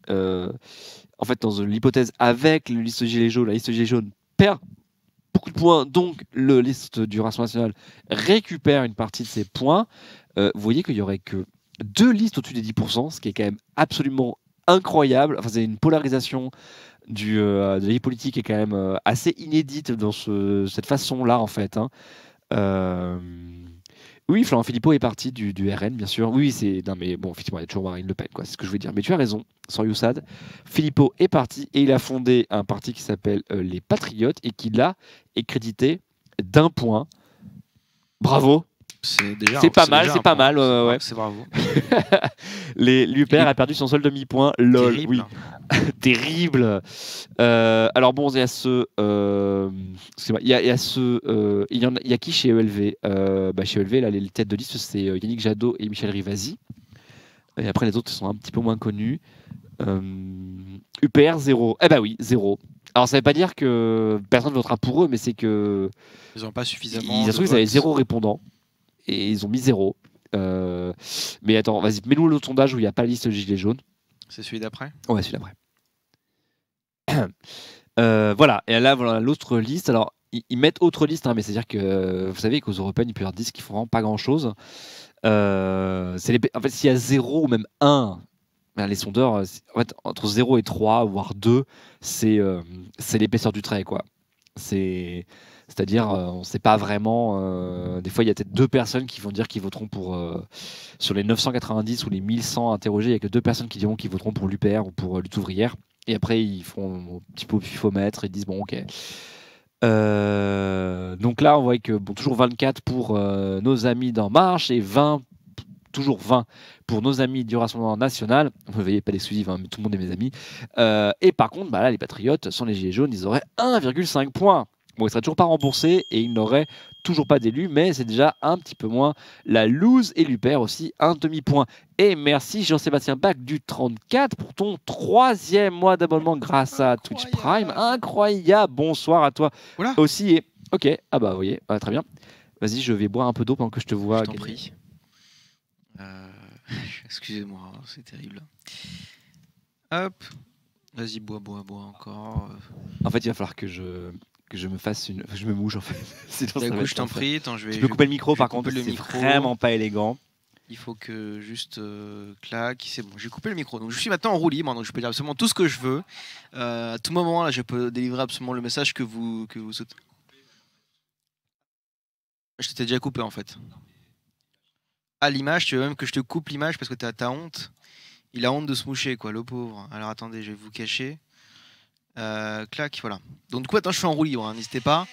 en fait, dans l'hypothèse avec la liste Gilets jaunes, la liste Gilets jaunes perd beaucoup de points, donc le liste du Rassemblement national récupère une partie de ces points. Vous voyez qu'il y aurait que 2 listes au-dessus des 10%, ce qui est quand même absolument incroyable. Enfin, c'est une polarisation de la vie politique qui est quand même assez inédite dans cette façon-là, en fait. Hein. Oui, Florent Philippot est parti du RN, bien sûr. Oui, c'est. Non, mais bon, effectivement, il y a toujours Marine Le Pen, quoi. C'est ce que je voulais dire. Mais tu as raison, sans Youssad. Philippot est parti et il a fondé un parti qui s'appelle les Patriotes et qui, là, est crédité d'1 point. Bravo! C'est pas mal, c'est pas mal. Ouais. C'est bravo. L'UPR a perdu son seul demi-point. Lol, Terrible. oui. Terrible. Alors bon, il y a ce. Il y a ce. Il y a qui chez ELV Chez ELV, là, les têtes de liste, c'est Yannick Jadot et Michel Rivasi. Et après, les autres sont un petit peu moins connus. UPR, 0. Eh bah oui, 0. Alors, ça veut pas dire que personne ne votera pour eux, mais c'est que. Ils n'ont pas suffisamment. Ils ont trouvé qu'ils avaient 0 répondants. Et ils ont mis 0. Mais attends, vas-y, mets-nous le sondage où il n'y a pas la liste Gilets jaunes. C'est celui d'après? Ouais, celui d'après. Voilà, et là, voilà l'autre liste. Alors, ils mettent autre liste, hein, mais c'est-à-dire que vous savez qu'aux Européennes, il peut y avoir 10 qui font vraiment pas grand-chose. En fait, s'il y a 0 ou même 1, ben, les sondeurs, en fait, entre 0 et 3, voire 2, c'est l'épaisseur du trait, quoi. C'est-à-dire, on ne sait pas vraiment. Des fois, il y a peut-être 2 personnes qui vont dire qu'ils voteront pour. Sur les 990 ou les 1100 interrogés, il n'y a que 2 personnes qui diront qu'ils voteront pour l'UPR ou pour Lutte ouvrière. Et après, ils font un petit peu au pifomètre et disent bon, ok. Donc là, on voit que bon, toujours 24 pour nos amis d'En Marche et 20, toujours 20 pour nos amis du Rassemblement national. Vous ne voyez pas l'exclusive, hein, mais tout le monde est mes amis. Et par contre, bah là, les Patriotes, sans les Gilets jaunes, ils auraient 1,5 points. Bon, ils ne seraient toujours pas remboursés et ils n'auraient toujours pas d'élus, mais c'est déjà un petit peu moins. La loose et l'UPR aussi, un demi-point. Et merci Jean-Sébastien Bach du 34 pour ton 3e mois d'abonnement grâce à Twitch Prime. Incroyable. Bonsoir à toi aussi. Et... Ok, ah bah vous voyez, très bien. Vas-y, je vais boire un peu d'eau pendant que je te vois. Je t'en prie. Excusez-moi, c'est terrible. Hop. Vas-y, bois encore. En fait, il va falloir que je me fasse une. Je me mouche en fait. Sinon, je t'en prie. Attends, tu peux couper le micro par contre, c'est vraiment pas élégant. Il faut que juste clac, c'est bon, j'ai coupé le micro. Donc je suis maintenant en roue libre, donc je peux dire absolument tout ce que je veux. À tout moment, là, je peux délivrer absolument le message que vous souhaitez. Je t'ai déjà coupé en fait. Ah, l'image, tu veux même que je te coupe l'image parce que t'as honte? Il a honte de se moucher, quoi, le pauvre. Alors attendez, je vais vous cacher. Clac, voilà. Donc du coup, attends, je suis en roue libre, hein, n'hésitez pas.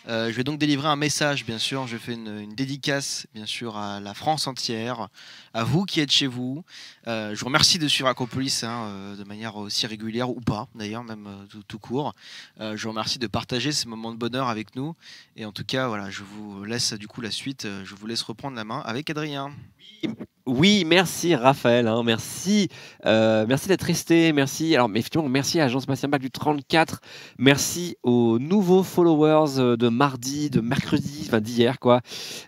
Je vais donc délivrer un message, bien sûr. Je fais une dédicace, bien sûr, à la France entière, à vous qui êtes chez vous. Je vous remercie de suivre Acropolis de manière aussi régulière ou pas, d'ailleurs, même tout court. Je vous remercie de partager ces moments de bonheur avec nous. Et en tout cas, voilà, je vous laisse du coup la suite. Je vous laisse reprendre la main avec Adrien. Oui, merci Raphaël, hein, merci d'être resté, merci. Alors, mais effectivement, merci à Jean-Sébastien Bach du 34, merci aux nouveaux followers de mardi, de mercredi, enfin d'hier quoi.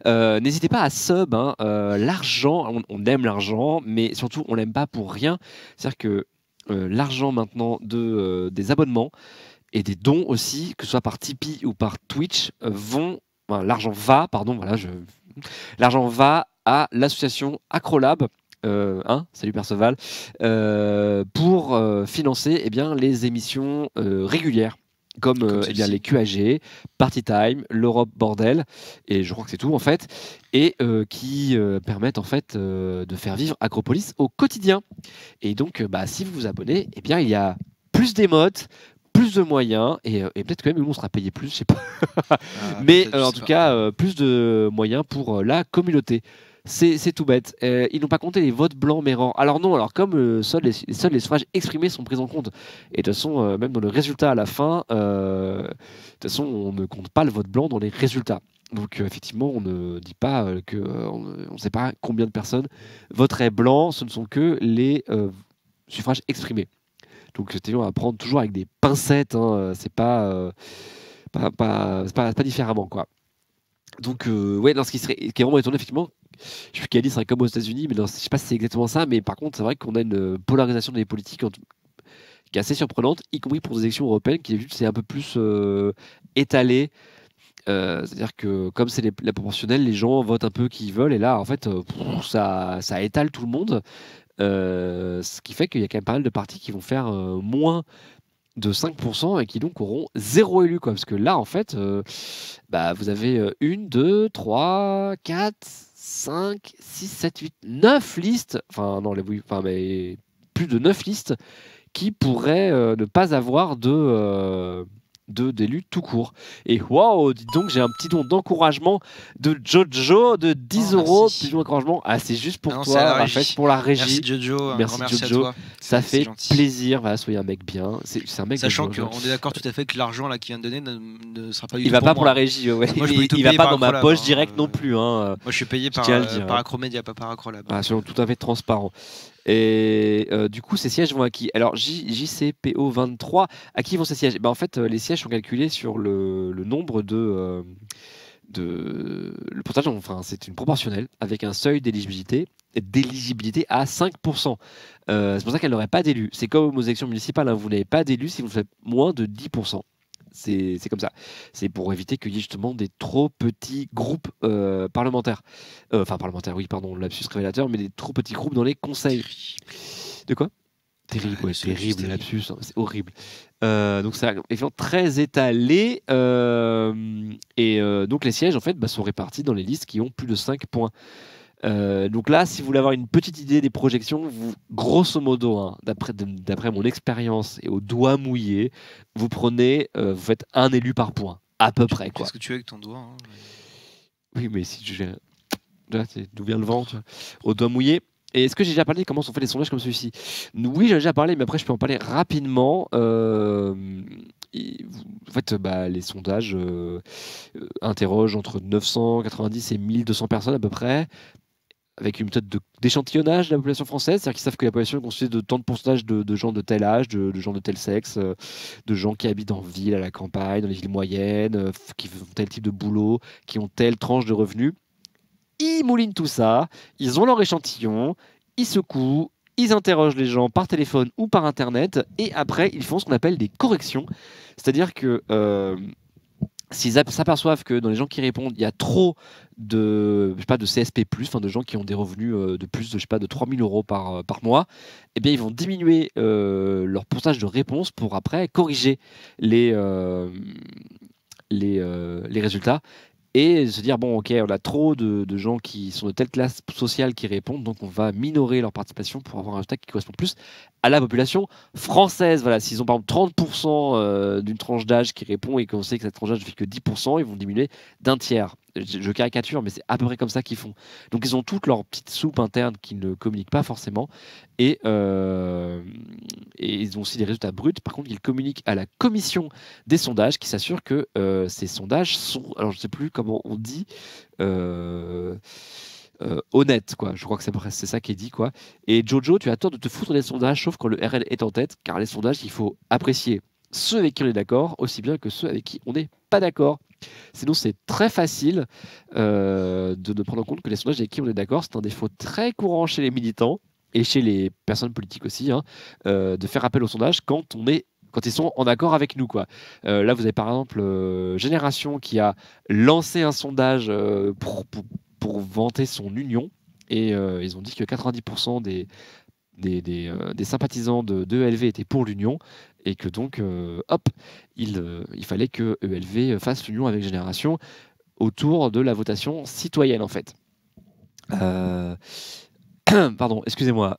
N'hésitez pas à sub, hein, l'argent, on aime l'argent, mais surtout on l'aime pas pour rien. C'est-à-dire que l'argent maintenant des abonnements et des dons aussi, que ce soit par Tipeee ou par Twitch, l'argent va à l'association Acrolab, salut Perceval, pour financer les émissions régulières, comme les QAG, Party Time, l'Europe Bordel, et je crois que c'est tout en fait, et qui permettent en fait de faire vivre Acropolis au quotidien. Et donc, si vous vous abonnez, il y a plus d'émotes, plus de moyens et peut-être que même nous on sera payé plus, je sais pas. Mais en tout cas, plus de moyens pour la communauté. C'est tout bête. Ils n'ont pas compté les votes blancs mérants. Alors non, comme seuls les suffrages exprimés sont pris en compte. Et de toute façon, même dans le résultat à la fin, de toute façon, on ne compte pas le vote blanc dans les résultats. Donc effectivement, on ne dit pas on ne sait pas combien de personnes voteraient blanc. Ce ne sont que les suffrages exprimés. Donc c'était à prendre toujours avec des pincettes. Hein, c'est pas différemment quoi. Donc ce qui est vraiment étonnant effectivement. Je suis dit serait comme aux États-Unis, mais non, je sais pas si c'est exactement ça. Mais par contre, c'est vrai qu'on a une polarisation des politiques qui est assez surprenante, y compris pour des élections européennes, qui c'est un peu plus étalé. C'est-à-dire que comme c'est la proportionnelle, les gens votent un peu qui ils veulent, et là, en fait, ça étale tout le monde. Ce qui fait qu'il y a quand même pas mal de partis qui vont faire moins de 5% et qui donc auront 0 élu, quoi. Parce que là, en fait, vous avez 1, 2, 3, 4, 5, 6, 7, 8, 9 listes, enfin, non, mais plus de 9 listes qui pourraient ne pas avoir d'élus tout court. Et waouh, dis donc, j'ai un petit don d'encouragement de Jojo de 10 euros. Petit don d'encouragement. Ah, c'est juste pour toi, Raphaël, pour la régie. Merci Jojo, merci merci Jojo. à toi. Ça fait plaisir. Voilà, soyez un mec bien. C'est un mec. Sachant qu'on est d'accord tout à fait que l'argent là qu'il vient de donner ne sera pas du tout. Il va pas pour la régie. Ouais. Moi, il va pas dans ma poche directe non plus. Hein. Moi, je suis payé par Acromedia, pas par Acrolab. Ah, soyons tout à fait transparent. Et du coup, ces sièges vont à qui? Alors, JCPO 23, à qui vont ces sièges? En fait, les sièges sont calculés sur le nombre de le pourcentage, enfin, c'est une proportionnelle avec un seuil d'éligibilité à 5%. C'est pour ça qu'elle n'aurait pas d'élu. C'est comme aux élections municipales, hein, vous n'avez pas d'élu si vous faites moins de 10%. C'est comme ça. C'est pour éviter qu'il y ait justement des trop petits groupes parlementaires. Enfin, parlementaires, oui, pardon, lapsus révélateur, mais des trop petits groupes dans les conseils. De quoi? Terrible, ouais, terrible, lapsus, hein, c'est horrible. Donc c'est évidemment très étalé. Donc les sièges, en fait, sont répartis dans les listes qui ont plus de 5 points. Donc là, si vous voulez avoir une petite idée des projections, grosso modo, hein, d'après mon expérience et au doigt mouillé, vous faites un élu par point, à peu près. Qu'est-ce que tu veux avec ton doigt, hein, Oui, mais si tu d'où vient le vent, tu vois, au doigt mouillé. Et est-ce que j'ai déjà parlé de comment sont faits les sondages comme celui-ci? Oui, j'ai déjà parlé, mais après je peux en parler rapidement. En fait, les sondages interrogent entre 990 et 1200 personnes à peu près, avec une méthode d'échantillonnage de la population française, c'est-à-dire qu'ils savent que la population est constituée de tant de pourcentage de gens de tel âge, de gens de tel sexe, de gens qui habitent en ville, à la campagne, dans les villes moyennes, qui font tel type de boulot, qui ont telle tranche de revenus. Ils moulinent tout ça, ils ont leur échantillon, ils secouent, ils interrogent les gens par téléphone ou par internet, et après ils font ce qu'on appelle des corrections, c'est-à-dire que s'ils s'aperçoivent que dans les gens qui répondent, il y a trop de CSP+, de gens qui ont des revenus de plus de 3 000 euros par mois, eh bien, ils vont diminuer leur pourcentage de réponse pour après corriger les résultats et se dire, bon, ok, on a trop de gens qui sont de telle classe sociale qui répondent, donc on va minorer leur participation pour avoir un résultat qui correspond plus à la population française. Voilà, s'ils ont par exemple 30% d'une tranche d'âge qui répond et qu'on sait que cette tranche d'âge ne fait que 10%, ils vont diminuer d'un tiers. Je caricature, mais c'est à peu près comme ça qu'ils font. Donc ils ont toutes leurs petites soupes internes qu'ils ne communiquent pas forcément, et ils ont aussi des résultats bruts. Par contre, ils communiquent à la commission des sondages qui s'assure que ces sondages sont, alors je ne sais plus comment on dit, honnête, quoi. Je crois que c'est ça qui est dit, quoi. Et Jojo, tu as tort de te foutre des sondages, sauf quand le RL est en tête, car les sondages, il faut apprécier ceux avec qui on est d'accord, aussi bien que ceux avec qui on n'est pas d'accord. Sinon, c'est très facile de ne prendre en compte que les sondages avec qui on est d'accord, c'est un défaut très courant chez les militants et chez les personnes politiques aussi, hein, de faire appel aux sondages quand ils sont en accord avec nous, quoi. Là, vous avez par exemple Génération qui a lancé un sondage pour vanter son union, et ils ont dit que 90% des sympathisants de ELV étaient pour l'union, et que donc, il fallait que ELV fasse l'union avec Génération autour de la votation citoyenne, en fait. Pardon, excusez-moi.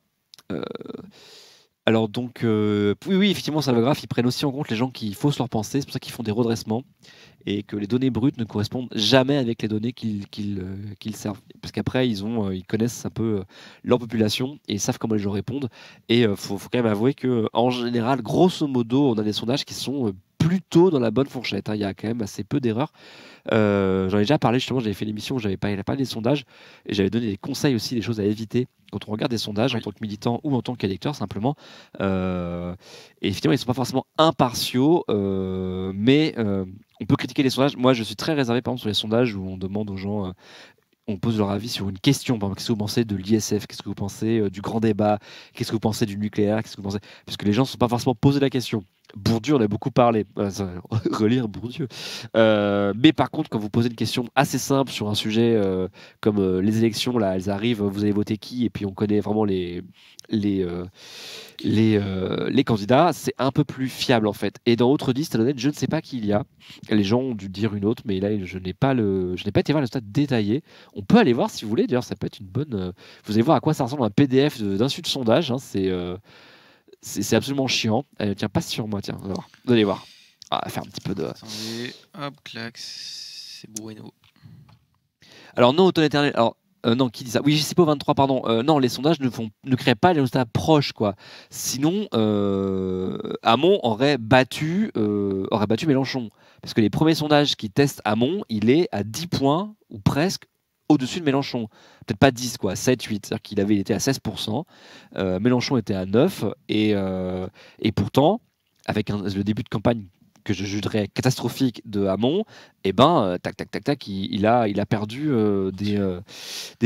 Alors donc, oui, effectivement, Salvograph, ils prennent aussi en compte les gens qui faussent leurs pensées, c'est pour ça qu'ils font des redressements, et que les données brutes ne correspondent jamais avec les données qu'ils servent. Parce qu'après, ils connaissent un peu leur population, et ils savent comment les gens répondent, et faut quand même avouer qu'en général, grosso modo, on a des sondages qui sont plutôt dans la bonne fourchette, hein. Il y a quand même assez peu d'erreurs. J'en ai déjà parlé, justement, j'avais fait l'émission où j'avais parlé des sondages, et j'avais donné des conseils aussi, des choses à éviter quand on regarde des sondages, en tant que militant ou en tant qu'électeur simplement. Et effectivement, ils ne sont pas forcément impartiaux, mais on peut critiquer les sondages. Moi, je suis très réservé par exemple sur les sondages où on demande aux gens on pose leur avis sur une question. Par exemple, qu'est-ce que vous pensez de l'ISF? Qu'est-ce que vous pensez du grand débat? Qu'est-ce que vous pensez du nucléaire? Qu'est-ce que vous pensez? Parce que les gens ne se sont pas forcément posé la question. Bourdieu, on a beaucoup parlé. Relire Bourdieu. Mais par contre, quand vous posez une question assez simple sur un sujet comme les élections, là, elles arrivent, vous allez voter qui? Et puis on connaît vraiment les, euh, les candidats, c'est un peu plus fiable en fait. Et dans Autre liste, honnête, je ne sais pas qui il y a. Les gens ont dû dire une autre, mais là, je n'ai pas été voir le stade détaillé. On peut aller voir si vous voulez. D'ailleurs, ça peut être une bonne. Vous allez voir à quoi ça ressemble un PDF d'insu de sondage. Hein. C'est absolument chiant. Tiens, passe sur moi, tiens. Alors, vous allez voir. Ah, faire un petit peu de. Attendez, hop, clac, c'est bueno. Alors, non, automne éternel. Alors, non, qui dit ça? Oui, JCPO 23, pardon. Non, les sondages ne créent pas les résultats proches, quoi. Sinon, Hamon aurait battu Mélenchon. Parce que les premiers sondages qui testent Hamon, il est à 10 points, ou presque, au-dessus de Mélenchon. Peut-être pas 10, quoi, 7, 8. C'est-à-dire qu'il était à 16%. Mélenchon était à 9. Et pourtant, avec le début de campagne que je jugerais catastrophique de Hamon, et tac, tac, tac, tac, il a perdu des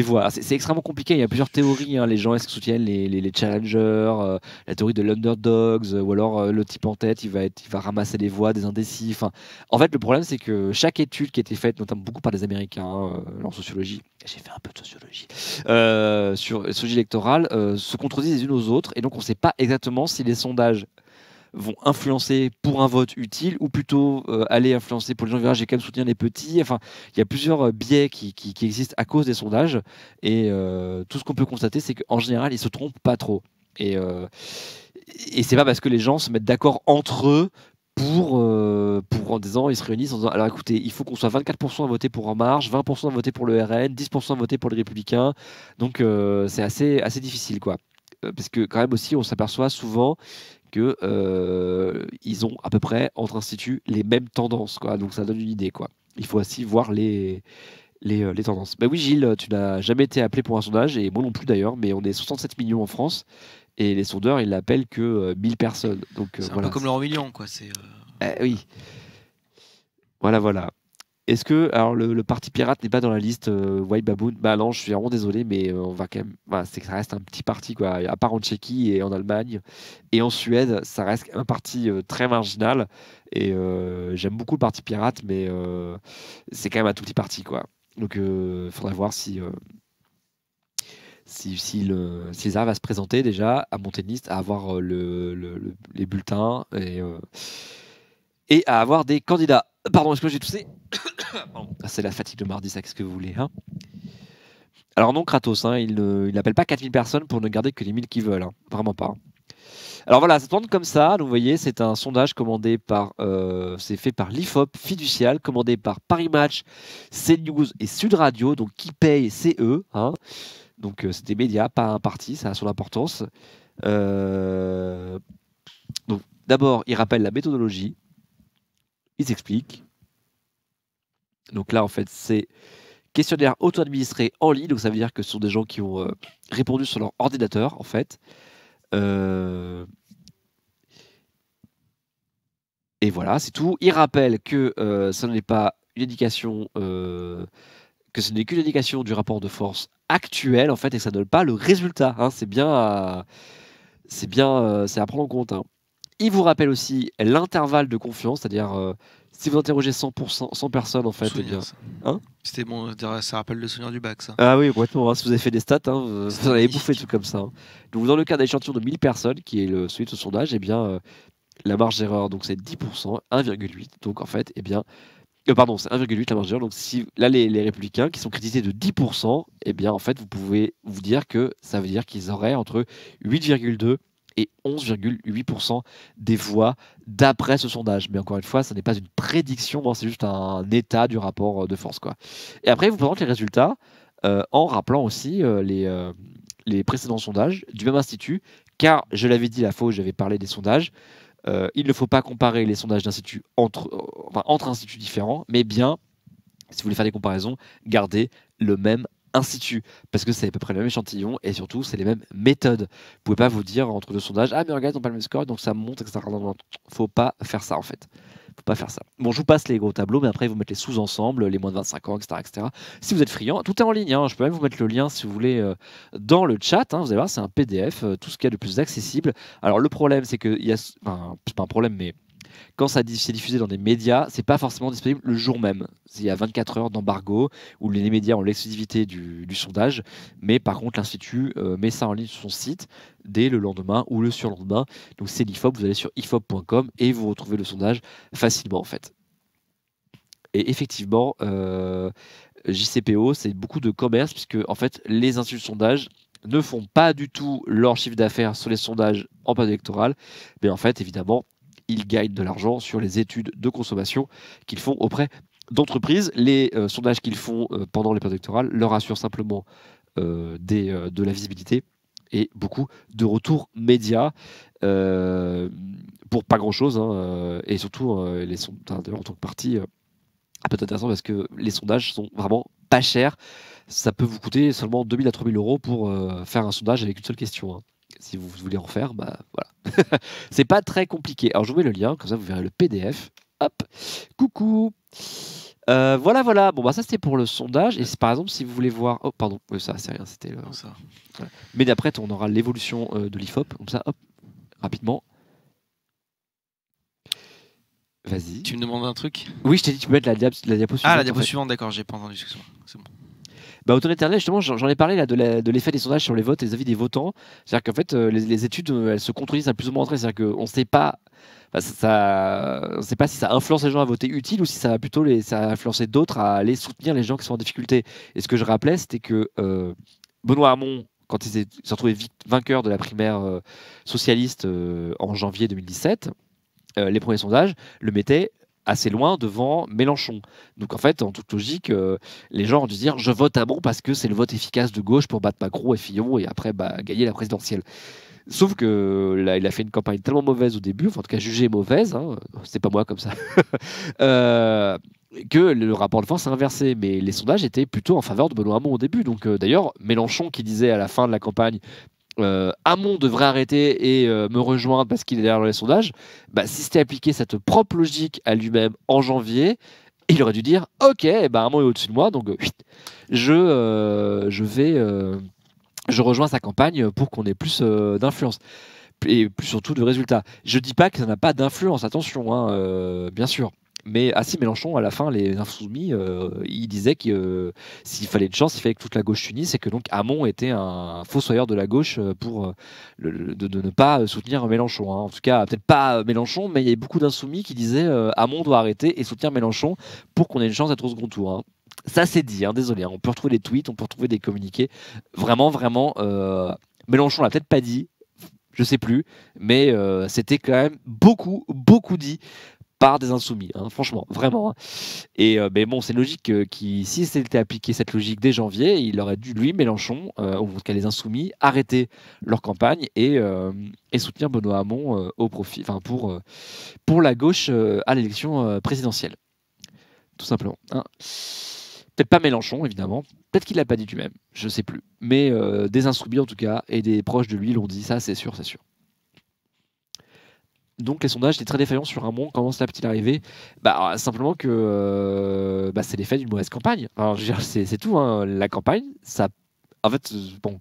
voix. C'est extrêmement compliqué. Il y a plusieurs théories. Hein. Les gens est-ce qu'ils soutiennent les challengers, la théorie de l'underdogs, ou alors le type en tête, il va ramasser les voix des indécis. Enfin, en fait, le problème, c'est que chaque étude qui a été faite, notamment beaucoup par des Américains en sociologie, j'ai fait un peu de sociologie, sur sociologie électorale, se contredisent les unes aux autres, et donc on ne sait pas exactement si les sondages vont influencer pour un vote utile ou plutôt aller influencer pour les gens qui j'ai quand même soutenir les petits. Enfin, il y a plusieurs biais qui existent à cause des sondages et tout ce qu'on peut constater, c'est qu'en général, ils se trompent pas trop. Et c'est pas parce que les gens se mettent d'accord entre eux pour en disant, ils se réunissent en disant alors écoutez, il faut qu'on soit 24% à voter pour En Marche, 20% à voter pour le RN, 10% à voter pour les Républicains. Donc c'est assez difficile, quoi. Parce que quand même aussi, on s'aperçoit souvent que ils ont à peu près entre instituts les mêmes tendances, quoi. Donc ça donne une idée, quoi. Il faut aussi voir les tendances. Ben oui, Gilles, tu n'as jamais été appelé pour un sondage, et moi non plus d'ailleurs, mais on est 67 millions en France, et les sondeurs, ils l'appellent que 1000 personnes. Donc c'est voilà. un peu comme l'euro million, quoi. Oui. Voilà. Est-ce que alors le parti pirate n'est pas dans la liste White Baboon? Bah non, je suis vraiment désolé, mais on va quand même. Bah, c'est que ça reste un petit parti, quoi. À part en Tchéquie et en Allemagne et en Suède, ça reste un parti très marginal. Et j'aime beaucoup le parti pirate, mais c'est quand même un tout petit parti, quoi. Donc il faudrait voir s'ils arrivent à se présenter déjà, à monter une liste, à avoir les bulletins et à avoir des candidats. Pardon, est-ce que j'ai toussé? C'est la fatigue de mardi, ça, qu'est-ce que vous voulez, hein? Alors non, Kratos, hein, il n'appelle pas 4000 personnes pour ne garder que les 1000 qui veulent, hein. Vraiment pas. Alors voilà, ça tourne comme ça. Donc vous voyez, c'est un sondage commandé par, c'est fait par l'IFOP Fiducial, commandé par Paris Match, CNews et Sud Radio. Donc qui paye, c'est eux, hein. Donc c'est des médias, pas un parti, ça a son importance. Donc d'abord, ils rappellent la méthodologie. Ils expliquent. Donc là, en fait, c'est questionnaire auto-administré en ligne. Donc ça veut dire que ce sont des gens qui ont répondu sur leur ordinateur, en fait. Et voilà, c'est tout. Il rappelle que ça n'est pas une indication, que ce n'est qu'une indication du rapport de force actuel, en fait, et que ça ne donne pas le résultat. Hein. C'est à prendre en compte. Hein. Il vous rappelle aussi l'intervalle de confiance, c'est-à-dire si vous interrogez 100 personnes, en fait, souvenir, eh bien, ça. hein, C'était bon, ça rappelle le souvenir du bac, ça. ah oui, complètement. Hein, si vous avez fait des stats, hein, vous en avez bouffé tout comme ça. Hein. Donc, dans le cas d'un échantillon de 1000 personnes, qui est celui de ce sondage, eh bien, la marge d'erreur, donc c'est 10%, 1,8. Donc, en fait, eh bien, pardon, c'est 1,8 la marge d'erreur. Donc, si là, les Républicains qui sont crédités de 10%, eh bien, en fait, vous pouvez vous dire que ça veut dire qu'ils auraient entre 8,2 et 11,8% des voix d'après ce sondage. Mais encore une fois, ce n'est pas une prédiction, c'est juste un état du rapport de force, quoi. Et après, vous présente les résultats en rappelant aussi les précédents sondages du même institut, car je l'avais dit la fois où j'avais parlé des sondages, il ne faut pas comparer les sondages d'instituts entre instituts différents, mais bien, si vous voulez faire des comparaisons, garder le même institut, parce que c'est à peu près le même échantillon, et surtout, c'est les mêmes méthodes. Vous pouvez pas vous dire entre deux sondages, ah mais regarde, ils n'ont pas le même score, donc ça monte, etc. Non, faut pas faire ça, en fait. Faut pas faire ça. Bon, je vous passe les gros tableaux, mais après, vous mettez les sous-ensembles, les moins de 25 ans, etc., etc. Si vous êtes friand, tout est en ligne. Hein. Je peux même vous mettre le lien si vous voulez dans le chat. Hein. Vous allez voir, c'est un PDF, tout ce qu'il y a de plus accessible. Alors, le problème, c'est que enfin, c'est pas un problème, mais quand c'est diffusé dans des médias, c'est pas forcément disponible le jour même. Il y a 24 heures d'embargo où les médias ont l'exclusivité du sondage, mais par contre l'Institut met ça en ligne sur son site dès le lendemain ou le surlendemain. Donc c'est l'IFOP, vous allez sur ifop.com et vous retrouvez le sondage facilement en fait. Et effectivement, JCPO, c'est beaucoup de commerce puisque en fait les instituts de sondage ne font pas du tout leur chiffre d'affaires sur les sondages en période électorale, mais en fait évidemment ils gagnent de l'argent sur les études de consommation qu'ils font auprès d'entreprises. Les sondages qu'ils font pendant les périodes électorales leur assurent simplement de la visibilité et beaucoup de retours médias pour pas grand-chose. Hein, et surtout, les sondages en tant que parti, peut-être intéressant parce que les sondages sont vraiment pas chers. Ça peut vous coûter seulement 2 000 à 3 000 euros pour faire un sondage avec une seule question. Hein. Si vous voulez en faire, bah voilà. C'est pas très compliqué. Alors je vous mets le lien, comme ça vous verrez le PDF. Hop, coucou. Voilà. Bon bah ça c'était pour le sondage. Et par exemple si vous voulez voir, oh pardon, ça c'est rien, c'était ça. Voilà. Mais d'après on aura l'évolution de l'IFOP, comme ça, hop, rapidement. Vas-y. Tu me demandes un truc? Oui, je t'ai dit tu peux mettre la diapo suivante. Ah, la diapo suivante, d'accord, j'ai pas entendu, excuse-moi. C'est bon. Bah, Automne éternel, justement, j'en ai parlé là, de l'effet des sondages sur les votes et les avis des votants. C'est-à-dire qu'en fait, les études, elles se contredisent à plus ou moins entrer. C'est-à-dire qu'on ne sait pas, on sait pas si ça influence les gens à voter utile ou si ça va plutôt ça a influencé d'autres à aller soutenir les gens qui sont en difficulté. Et ce que je rappelais, c'était que Benoît Hamon, quand il s'est retrouvé vainqueur de la primaire socialiste en janvier 2017, les premiers sondages le mettaient assez loin devant Mélenchon. Donc en fait, en toute logique, les gens ont dû dire je vote Hamon parce que c'est le vote efficace de gauche pour battre Macron et Fillon et après gagner la présidentielle. Sauf que là, il a fait une campagne tellement mauvaise au début, enfin en tout cas jugée mauvaise, hein, c'est pas moi comme ça, que le rapport de force s'est inversé. Mais les sondages étaient plutôt en faveur de Benoît Hamon au début. Donc d'ailleurs, Mélenchon qui disait à la fin de la campagne Hamon devrait arrêter et me rejoindre parce qu'il est derrière les sondages, si c'était appliqué cette propre logique à lui-même en janvier, il aurait dû dire ok, Hamon est au-dessus de moi, donc je rejoins sa campagne pour qu'on ait plus d'influence et plus surtout de résultats. Je dis pas que ça n'a pas d'influence, attention, hein, bien sûr. Mais si Mélenchon, à la fin, les Insoumis, il disait que s'il fallait une chance, il fallait que toute la gauche s'unisse et que donc Hamon était un fossoyeur de la gauche pour de ne pas soutenir Mélenchon. Hein. En tout cas, peut-être pas Mélenchon, mais il y avait beaucoup d'Insoumis qui disaient Hamon doit arrêter et soutenir Mélenchon pour qu'on ait une chance d'être au second tour. Hein. Ça c'est dit, hein, désolé. Hein. On peut retrouver des tweets, on peut retrouver des communiqués. Vraiment, Mélenchon l'a peut-être pas dit, je sais plus, mais c'était quand même beaucoup dit par des insoumis, hein, franchement, vraiment. Hein. Et mais bon, c'est logique si c'était appliqué cette logique dès janvier, il aurait dû, lui, Mélenchon, ou en tout cas les insoumis, arrêter leur campagne et soutenir Benoît Hamon au profit, pour la gauche à l'élection présidentielle. Tout simplement. Hein. Peut-être pas Mélenchon, évidemment. Peut-être qu'il l'a pas dit lui-même, je sais plus. Mais des insoumis, en tout cas, et des proches de lui l'ont dit, ça, c'est sûr, c'est sûr. Donc les sondages étaient très défaillants sur Hamon. Comment cela peut-il arriver ? Simplement que c'est l'effet d'une mauvaise campagne. Alors, je veux dire, c'est tout. Hein. La campagne, ça. En fait, bon,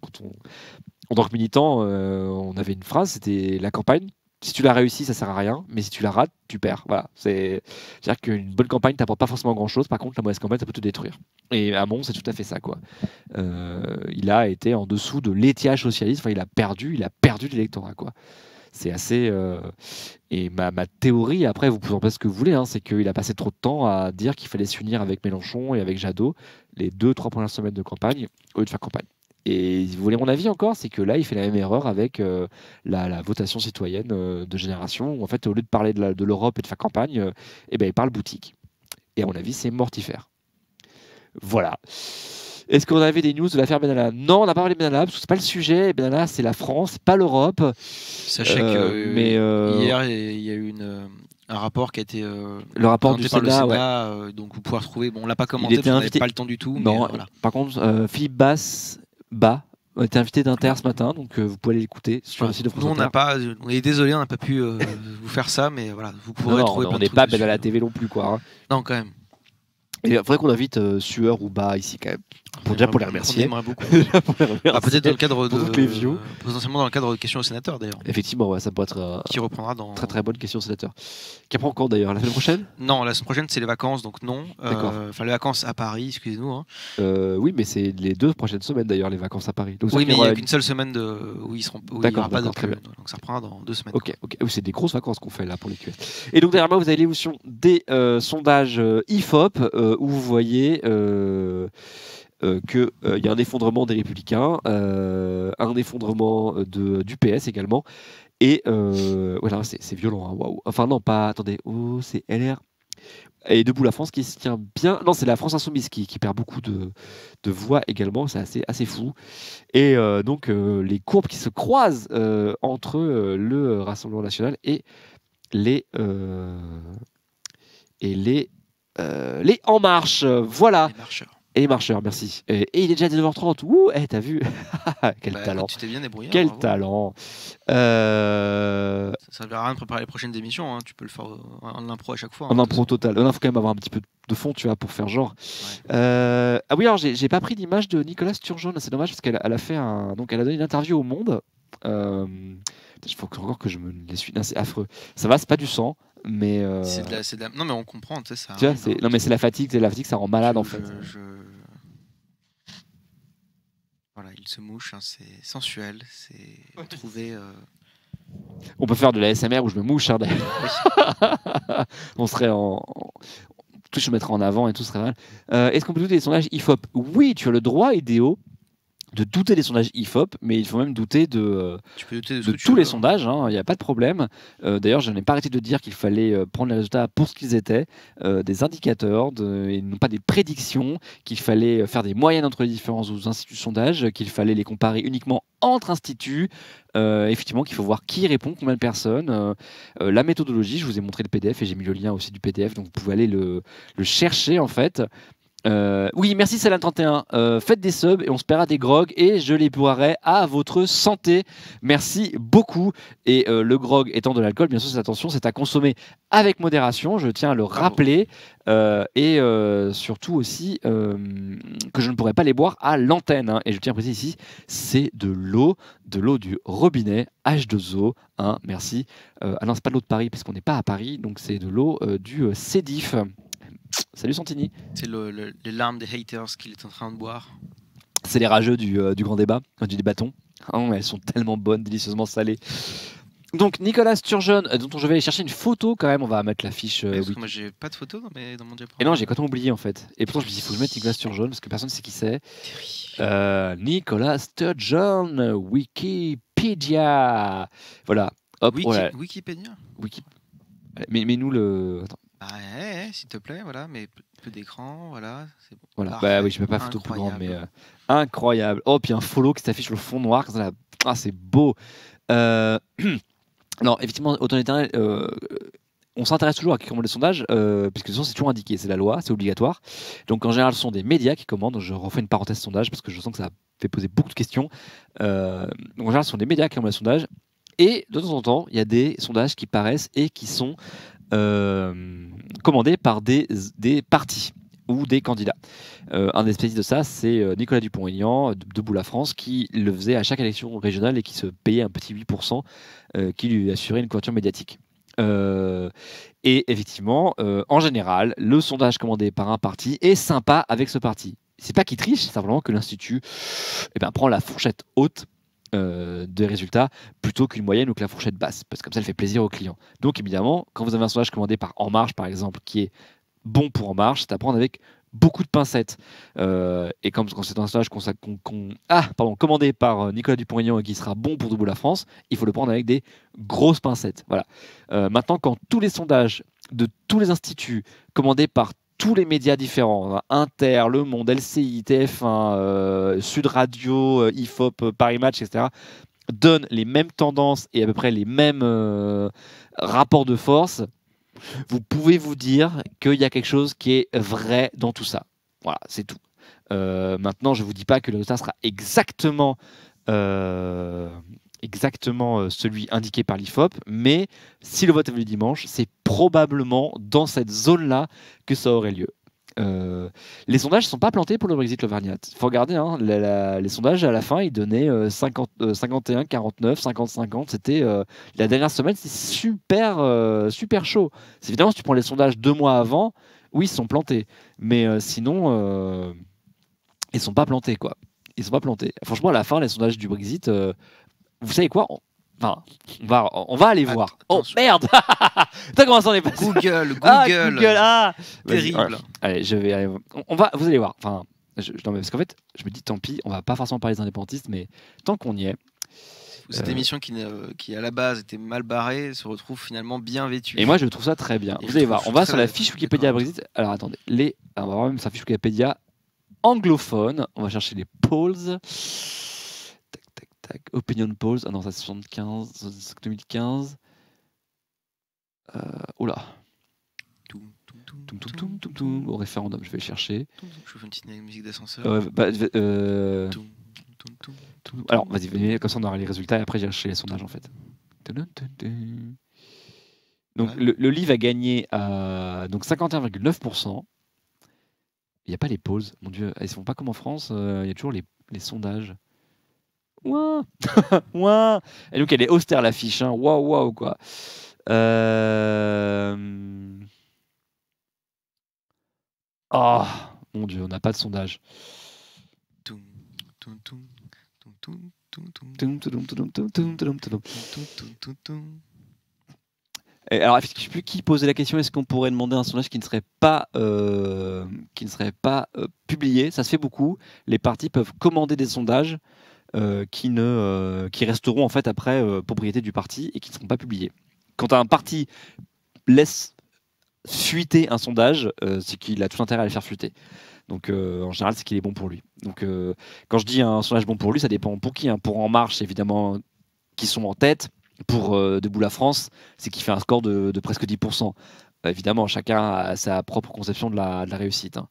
en tant que militant, on avait une phrase, c'était la campagne. Si tu l'as réussi, ça sert à rien, mais si tu la rates, tu perds. Voilà. C'est-à-dire qu'une bonne campagne t'apporte pas forcément grand-chose. Par contre, la mauvaise campagne, ça peut te détruire. Et Hamon, c'est tout à fait ça, quoi. Il a été en dessous de l'étiage socialiste. Enfin, il a perdu de l'électorat, quoi. C'est assez. Et ma théorie, après, vous pouvez en penser ce que vous voulez, hein, c'est qu'il a passé trop de temps à dire qu'il fallait s'unir avec Mélenchon et avec Jadot les 2-3 premières semaines de campagne au lieu de faire campagne. Et vous voulez mon avis encore, c'est que là, il fait la même erreur avec la votation citoyenne de génération, où en fait, au lieu de parler de l'Europe et de faire campagne, il parle boutique. Et à mon avis, c'est mortifère. Voilà. Est-ce qu'on avait des news de l'affaire Benalla ? Non, on n'a pas parlé de Benalla, parce que c'est pas le sujet. Benalla, c'est la France, pas l'Europe. Sachez que hier, il y a eu un rapport qui a été le rapport du Sénat, ouais. Donc vous pouvez retrouver. Bon, on l'a pas commenté, parce qu'on n'avait pas le temps du tout. Non, mais, voilà. Par contre, Philippe Bas On était invité d'Inter ce matin, donc vous pouvez aller l'écouter sur le site de France Nous, on Inter. n'a pas, on est désolé, on n'a pas pu vous faire ça, mais voilà, vous pourrez Non, trouver on plein de n'est trucs pas belle à dessus. la TV non plus, quoi. Hein. Non, quand même. Et il faudrait qu'on invite Sueur ou Bas ici, quand même. Pour les remercier. On aimerait beaucoup. Pour les remercier. Peut-être dans le cadre pour toutes les views. potentiellement dans le cadre de questions au sénateur, d'ailleurs. Effectivement, ouais, ça pourrait être Qui reprendra dans. très très bonne question, sénateur. Qui apprend quand d'ailleurs? La semaine prochaine? Non, la semaine prochaine, c'est les vacances, donc non. D'accord. Enfin, les vacances à Paris, excusez-nous. Hein. Oui, mais c'est les 2 prochaines semaines d'ailleurs, les vacances à Paris. Donc, Oui, mais il n'y a aura qu'une seule semaine où il n'y D'accord, aura pas de très bien. donc ça reprendra dans 2 semaines. Ok, ok. Oui, c'est des grosses vacances qu'on fait là pour les QS. Et donc derrière moi, vous avez l'évolution des sondages IFOP où vous voyez qu'il y a un effondrement des Républicains, un effondrement du PS également. Et voilà, c'est violent. Hein, waouh. Enfin non, pas. Attendez. Oh, c'est LR. Et Debout la France qui se tient bien. Non, c'est la France Insoumise qui perd beaucoup de voix également. C'est assez fou. Et donc, les courbes qui se croisent entre le Rassemblement national et les En Marche. Voilà. Les marcheurs. Et les marcheurs, merci. Et il est déjà 19h30. Ouh, t'as vu? Quel talent. Tu t'es bien débrouillé. Quel bravo. talent. Ça ne sert à rien de préparer les prochaines émissions. Hein. Tu peux le faire en impro à chaque fois. En hein, impro total. Il faut quand même avoir un petit peu de fond, tu vois, pour faire genre. Ouais. Ah oui, alors j'ai pas pris d'image de Nicolas Sturgeon. C'est dommage parce qu'elle a fait donc elle a donné une interview au Monde. Il faut encore que je me l'essuie. Non, c'est affreux. Ça va, c'est pas du sang, mais. Non, mais on comprend, tu sais ça. Tu vois, non, mais c'est la fatigue. Ça rend malade en fait. Voilà, il se mouche. Hein, c'est sensuel. C'est trouvé. On peut faire de la SMR où je me mouche. Hein, on serait tout se mettra en avant et tout serait mal. Est-ce qu'on peut douter des sondages IFOP? Oui, tu as le droit, Idéo, de douter des sondages IFOP, mais il faut même douter de tous les sondages, il n'y a pas de problème. D'ailleurs, je n'ai pas arrêté de dire qu'il fallait prendre les résultats pour ce qu'ils étaient, des indicateurs, et non pas des prédictions, qu'il fallait faire des moyennes entre les différents instituts de sondage, qu'il fallait les comparer uniquement entre instituts, effectivement qu'il faut voir qui répond, combien de personnes, la méthodologie, je vous ai montré le PDF et j'ai mis le lien aussi du PDF, donc vous pouvez aller le chercher en fait. Oui, merci Salan31. Faites des subs et on se paiera des grogs et je les boirai à votre santé. Merci beaucoup. Et le grog étant de l'alcool, bien sûr, attention, c'est à consommer avec modération. Je tiens à le rappeler. Et surtout aussi que je ne pourrais pas les boire à l'antenne. Hein. Et je tiens à préciser ici, c'est de l'eau du robinet H2O. Hein, merci. Ah non, c'est pas de l'eau de Paris parce qu'on n'est pas à Paris, donc c'est de l'eau du Cédif. Salut Santini. C'est les larmes des haters qu'il est en train de boire. C'est les rageux du grand débat, du débaton. Oh, elles sont tellement bonnes, délicieusement salées. Donc Nicolas Sturgeon, dont je vais aller chercher une photo quand même, on va mettre l'affiche. Moi j'ai pas de photo dans mon diaporama. Et non, j'ai complètement oublié en fait. Et pourtant je me dis, il faut que je mette Nicolas Sturgeon parce que personne ne sait qui c'est. Nicolas Sturgeon, Wikipédia. Voilà. Hop, Wikipédia. Mets-nous le. Attends. S'il te plaît, voilà, mais peu d'écran, voilà. C'est bon. Voilà. Bah oui, je ne mets pas photo plus grande, mais incroyable. Oh, puis un follow qui s'affiche sur le fond noir. Ah, c'est beau. Non, effectivement, autant éternel, on s'intéresse toujours à qui commande les sondages, puisque de toute façon, c'est toujours indiqué, c'est la loi, c'est obligatoire. Donc en général, ce sont des médias qui commandent. Je refais une parenthèse sondage parce que je sens que ça fait poser beaucoup de questions. Donc en général, ce sont des médias qui commandent les sondages. Et de temps en temps, il y a des sondages qui paraissent et qui sont commandés par des partis ou des candidats. Un des spécialistes de ça, c'est Nicolas Dupont-Aignan, de Debout la France, qui le faisait à chaque élection régionale et qui se payait un petit 8%, qui lui assurait une couverture médiatique. Et effectivement, en général, le sondage commandé par un parti est sympa avec ce parti. C'est pas qu'il triche, c'est simplement que l'Institut prend la fourchette haute des résultats plutôt qu'une moyenne ou que la fourchette basse, parce que comme ça, elle fait plaisir aux clients. Donc évidemment, quand vous avez un sondage commandé par En Marche, par exemple, qui est bon pour En Marche, c'est à prendre avec beaucoup de pincettes. Et quand c'est un sondage commandé par Nicolas Dupont-Aignan et qui sera bon pour Debout la France, il faut le prendre avec des grosses pincettes. Voilà. Maintenant, quand tous les sondages de tous les instituts commandés par tous les médias différents, Inter, Le Monde, LCI, TF1, Sud Radio, IFOP, Paris Match, etc., donnent les mêmes tendances et à peu près les mêmes rapports de force, vous pouvez vous dire qu'il y a quelque chose qui est vrai dans tout ça. Voilà, c'est tout. Maintenant, je vous dis pas que le résultat sera exactement celui indiqué par l'IFOP, mais si le vote avait lieu dimanche, c'est probablement dans cette zone-là que ça aurait lieu. Les sondages ne sont pas plantés pour le Brexit, le Varniat. Il faut regarder, hein, les sondages à la fin, ils donnaient 51, 49, 50, 50. C'était la dernière semaine, c'était super chaud. Évidemment, si tu prends les sondages 2 mois avant, oui, ils sont plantés. Mais sinon, ils sont pas plantés, quoi. Ils sont pas plantés. Franchement, à la fin, les sondages du Brexit, vous savez quoi? On va aller voir. Attention. Oh merde. T'as comment ça en est passé? Google. Vas-y, Terrible. allez, je vais aller. Vous allez voir. Enfin, non, mais parce qu'en fait, je me dis tant pis, on va pas forcément parler des indépendantistes, mais tant qu'on y est. Cette émission qui à la base était mal barrée se retrouve finalement bien vêtue. Et moi, je trouve ça très bien. Et Vous allez voir. On va sur la très fiche Wikipédia Brexit. Alors attendez, on va voir même sa fiche Wikipédia anglophone. On va chercher les polls. Tac, opinion polls. Ah non, ça c'est 75, 2015. Oula. Au référendum, je vais le chercher. Je fais une petite musique d'ascenseur. Alors, vas-y, comme ça on aura les résultats et après j'ai cherché les sondages en fait. Donc, Ouais. le livre a gagné à 51,9%. Il n'y a pas les pauses, mon Dieu. Ils ne font pas comme en France, il y a toujours les sondages. Ouah. Ouah. Et donc, elle est austère l'affiche. Hein. Waouh, quoi. Oh, mon Dieu, on n'a pas de sondage. Et alors, je ne sais plus qui posait la question. Est-ce qu'on pourrait demander un sondage qui ne serait pas, publié? Ça se fait beaucoup. Les partis peuvent commander des sondages qui resteront en fait après propriété du parti et qui ne seront pas publiés. Quand un parti laisse fuiter un sondage, c'est qu'il a tout intérêt à le faire fuiter. Donc en général, c'est qu'il est bon pour lui. Donc quand je dis un sondage bon pour lui, ça dépend pour qui. Hein. Pour En Marche, évidemment, qui sont en tête. Pour Debout la France, c'est qu'il fait un score de presque 10%. Évidemment, chacun a sa propre conception de la réussite. Hein.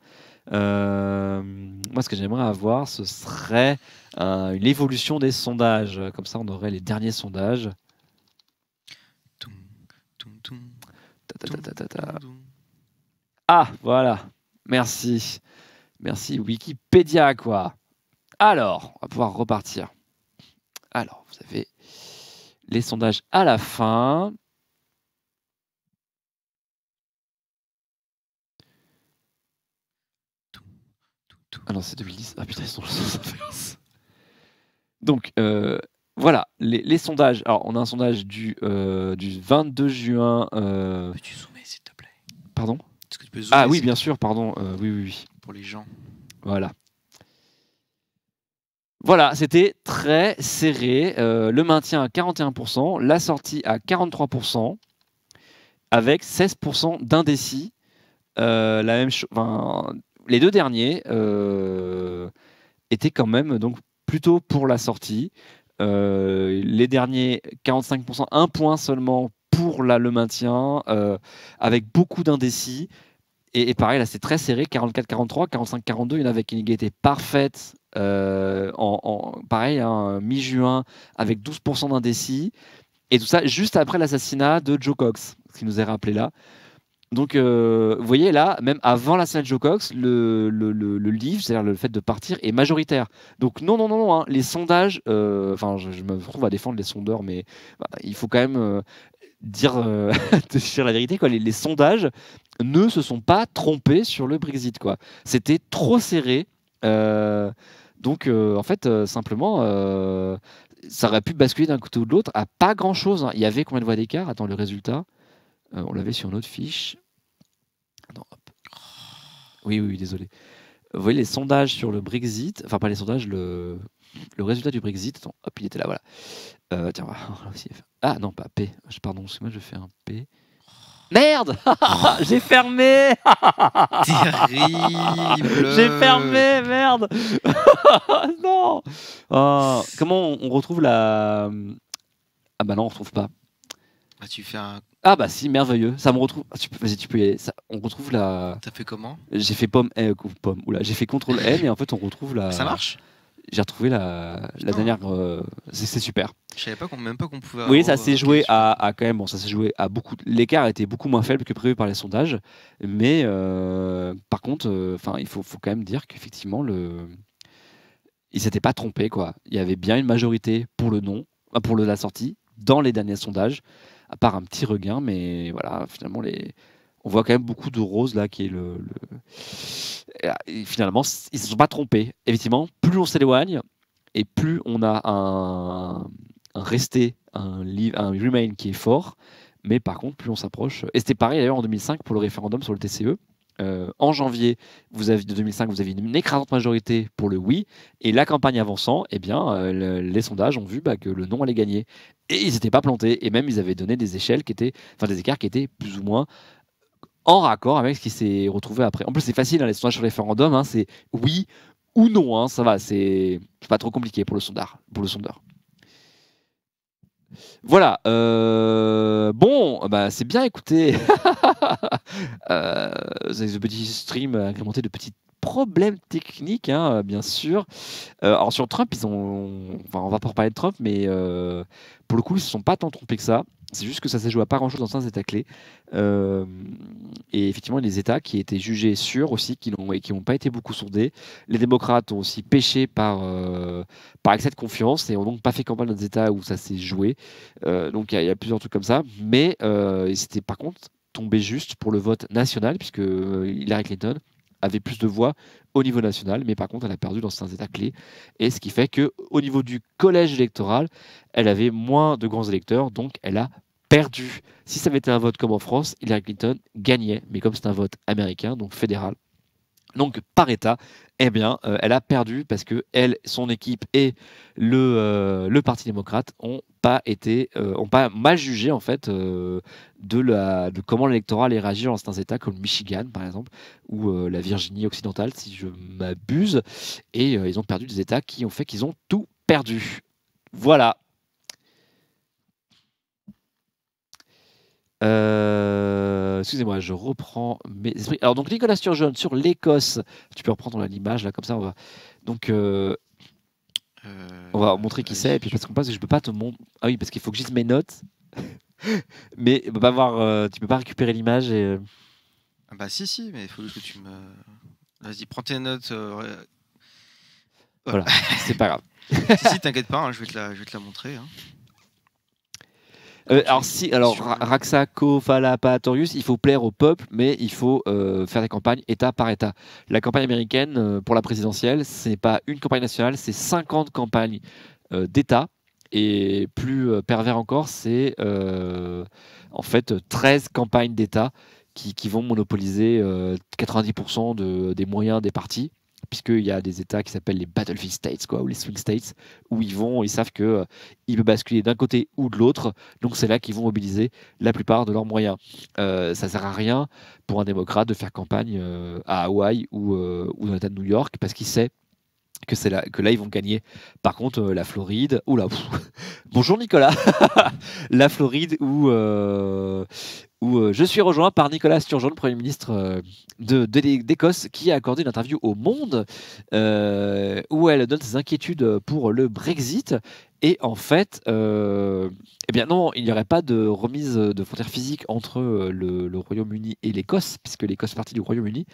Moi, ce que j'aimerais avoir, ce serait une évolution des sondages. Comme ça, on aurait les derniers sondages. Ah, voilà. Merci. Merci Wikipédia, quoi. Alors, on va pouvoir repartir. Alors, vous avez les sondages à la fin. Ah non, c'est 2010. Ah putain, ils sont Donc, voilà, les sondages. Alors, on a un sondage du 22 juin. Peux-tu zoomer, s'il te plaît? Pardon? Est-ce que tu peux zoomer? Ah oui, bien sûr, pardon. Oui. Pour les gens. Voilà. Voilà, c'était très serré. Le maintien à 41%, la sortie à 43%, avec 16% d'indécis. La même chose. Les deux derniers étaient quand même donc plutôt pour la sortie. Les derniers 45%, 1 point seulement pour le maintien, avec beaucoup d'indécis. Et pareil, là c'est très serré, 44-43, 45-42, il y en a avec une égalité parfaite, pareil, hein, mi-juin, avec 12% d'indécis. Et tout ça juste après l'assassinat de Joe Cox, ce qui nous est rappelé là. Donc, vous voyez là, même avant l'assassinat de Joe Cox, le livre, c'est-à-dire le fait de partir, est majoritaire. Donc non, hein, les sondages, je me trouve à défendre les sondeurs, mais il faut quand même dire la vérité, quoi. Les sondages ne se sont pas trompés sur le Brexit, quoi. C'était trop serré. Donc, en fait, simplement, ça aurait pu basculer d'un côté ou de l'autre à pas grand-chose. Hein. Il y avait combien de voix d'écart? Attends, le résultat. On l'avait sur une autre fiche. Attends, hop. Oui, désolé. Vous voyez les sondages sur le Brexit. Enfin, pas les sondages, le résultat du Brexit. Attends, hop, il était là, voilà. Tiens, voilà aussi. Ah non, pas P. Pardon, parce que moi je fais un P. Merde. J'ai fermé. Terrible. J'ai fermé, merde. Non. Comment on retrouve la... Ah bah non, on retrouve pas. Tu fais un Ah bah si, merveilleux. Ça me retrouve. Vas-y, tu peux y aller. On retrouve la. T'as fait comment? J'ai fait pomme. Oula, j'ai fait contrôle N et en fait on retrouve Ça la. marche? J'ai retrouvé la Putain, dernière. C'est super. je savais pas même pas qu'on pouvait Oui, ça s'est ok, joué super. à quand même. Bon, ça s'est joué à beaucoup. L'écart était beaucoup moins faible que prévu par les sondages, mais par contre, enfin, faut quand même dire qu'effectivement il s'était pas trompé quoi. Il y avait bien une majorité pour le non, pour la sortie dans les derniers sondages, à part un petit regain, mais voilà, finalement on voit quand même beaucoup de rose là qui est et finalement ils se sont pas trompés. Effectivement, plus on s'éloigne et plus on a un resté, un remain qui est fort, mais par contre plus on s'approche. Et c'était pareil d'ailleurs en 2005 pour le référendum sur le TCE. En janvier de 2005, vous avez une écrasante majorité pour le oui, et la campagne avançant, eh bien, les sondages ont vu que le non allait gagner. Et ils n'étaient pas plantés, et même ils avaient donné des échelles qui étaient, enfin des écarts qui étaient plus ou moins en raccord avec ce qui s'est retrouvé après. En plus, c'est facile, hein, les sondages sur les référendums, hein, c'est oui ou non, hein, ça va, c'est pas trop compliqué pour le sondeur. Voilà. Bon, bah, c'est bien écouté. Ce petit stream agrémenté de petits problèmes techniques, hein, bien sûr. Alors sur Trump, enfin, on va pas reparler de Trump, mais pour le coup, ils se sont pas tant trompés que ça. C'est juste que ça s'est joué à pas grand-chose dans certains États clés. Euh, et effectivement, les États qui étaient jugés sûrs aussi, qui n'ont pas été beaucoup sondés. Les démocrates ont aussi péché par excès de confiance et ont donc pas fait campagne dans des États où ça s'est joué. Donc il y a plusieurs trucs comme ça. Mais c'était par contre tombé juste pour le vote national, puisque Hillary Clinton avait plus de voix au niveau national, mais par contre, elle a perdu dans certains États clés. Et ce qui fait qu'au niveau du collège électoral, elle avait moins de grands électeurs, donc elle a perdu. Si ça avait été un vote comme en France, Hillary Clinton gagnait, mais comme c'est un vote américain, donc fédéral, donc par État, eh bien, elle a perdu parce que elle, son équipe et le Parti démocrate ont pas mal jugé en fait de comment l'électorat allait réagir dans certains États comme le Michigan par exemple ou la Virginie occidentale si je m'abuse, et ils ont perdu des États qui ont fait qu'ils ont tout perdu. Voilà. Excusez-moi, je reprends mes esprits. Alors donc Nicolas Sturgeon sur l'Écosse, tu peux reprendre l'image là comme ça on va. Donc on va montrer qui c'est et puis parce qu'on passe que je peux pas te montrer. Ah oui parce qu'il faut que je dise mes notes. Mais on peut pas voir, tu peux pas récupérer l'image et. Ah bah si, mais il faut que tu me. Vas-y, prends tes notes. Voilà, c'est pas grave. si, t'inquiète pas, hein, je vais te la montrer. Hein. Alors Raxa Kofalapatorius, il faut plaire au peuple, mais il faut faire des campagnes État par État. La campagne américaine pour la présidentielle, c'est pas une campagne nationale, c'est 50 campagnes d'État. Et plus pervers encore, c'est en fait 13 campagnes d'État qui vont monopoliser 90% des moyens des partis, puisqu'il y a des États qui s'appellent les battlefield states, quoi, ou les swing states, où ils savent que il peut basculer d'un côté ou de l'autre, donc c'est là qu'ils vont mobiliser la plupart de leurs moyens. Ça sert à rien pour un démocrate de faire campagne à Hawaï ou dans l'État de New York, parce qu'il sait que là ils vont gagner. Par contre, la Floride, bonjour Nicolas, la Floride où je suis rejoint par Nicolas Sturgeon, Premier ministre d'Écosse, qui a accordé une interview au Monde où elle donne ses inquiétudes pour le Brexit. Et en fait, eh bien non, il n'y aurait pas de remise de frontières physiques entre le Royaume-Uni et l'Écosse, puisque l'Écosse fait partie du Royaume-Uni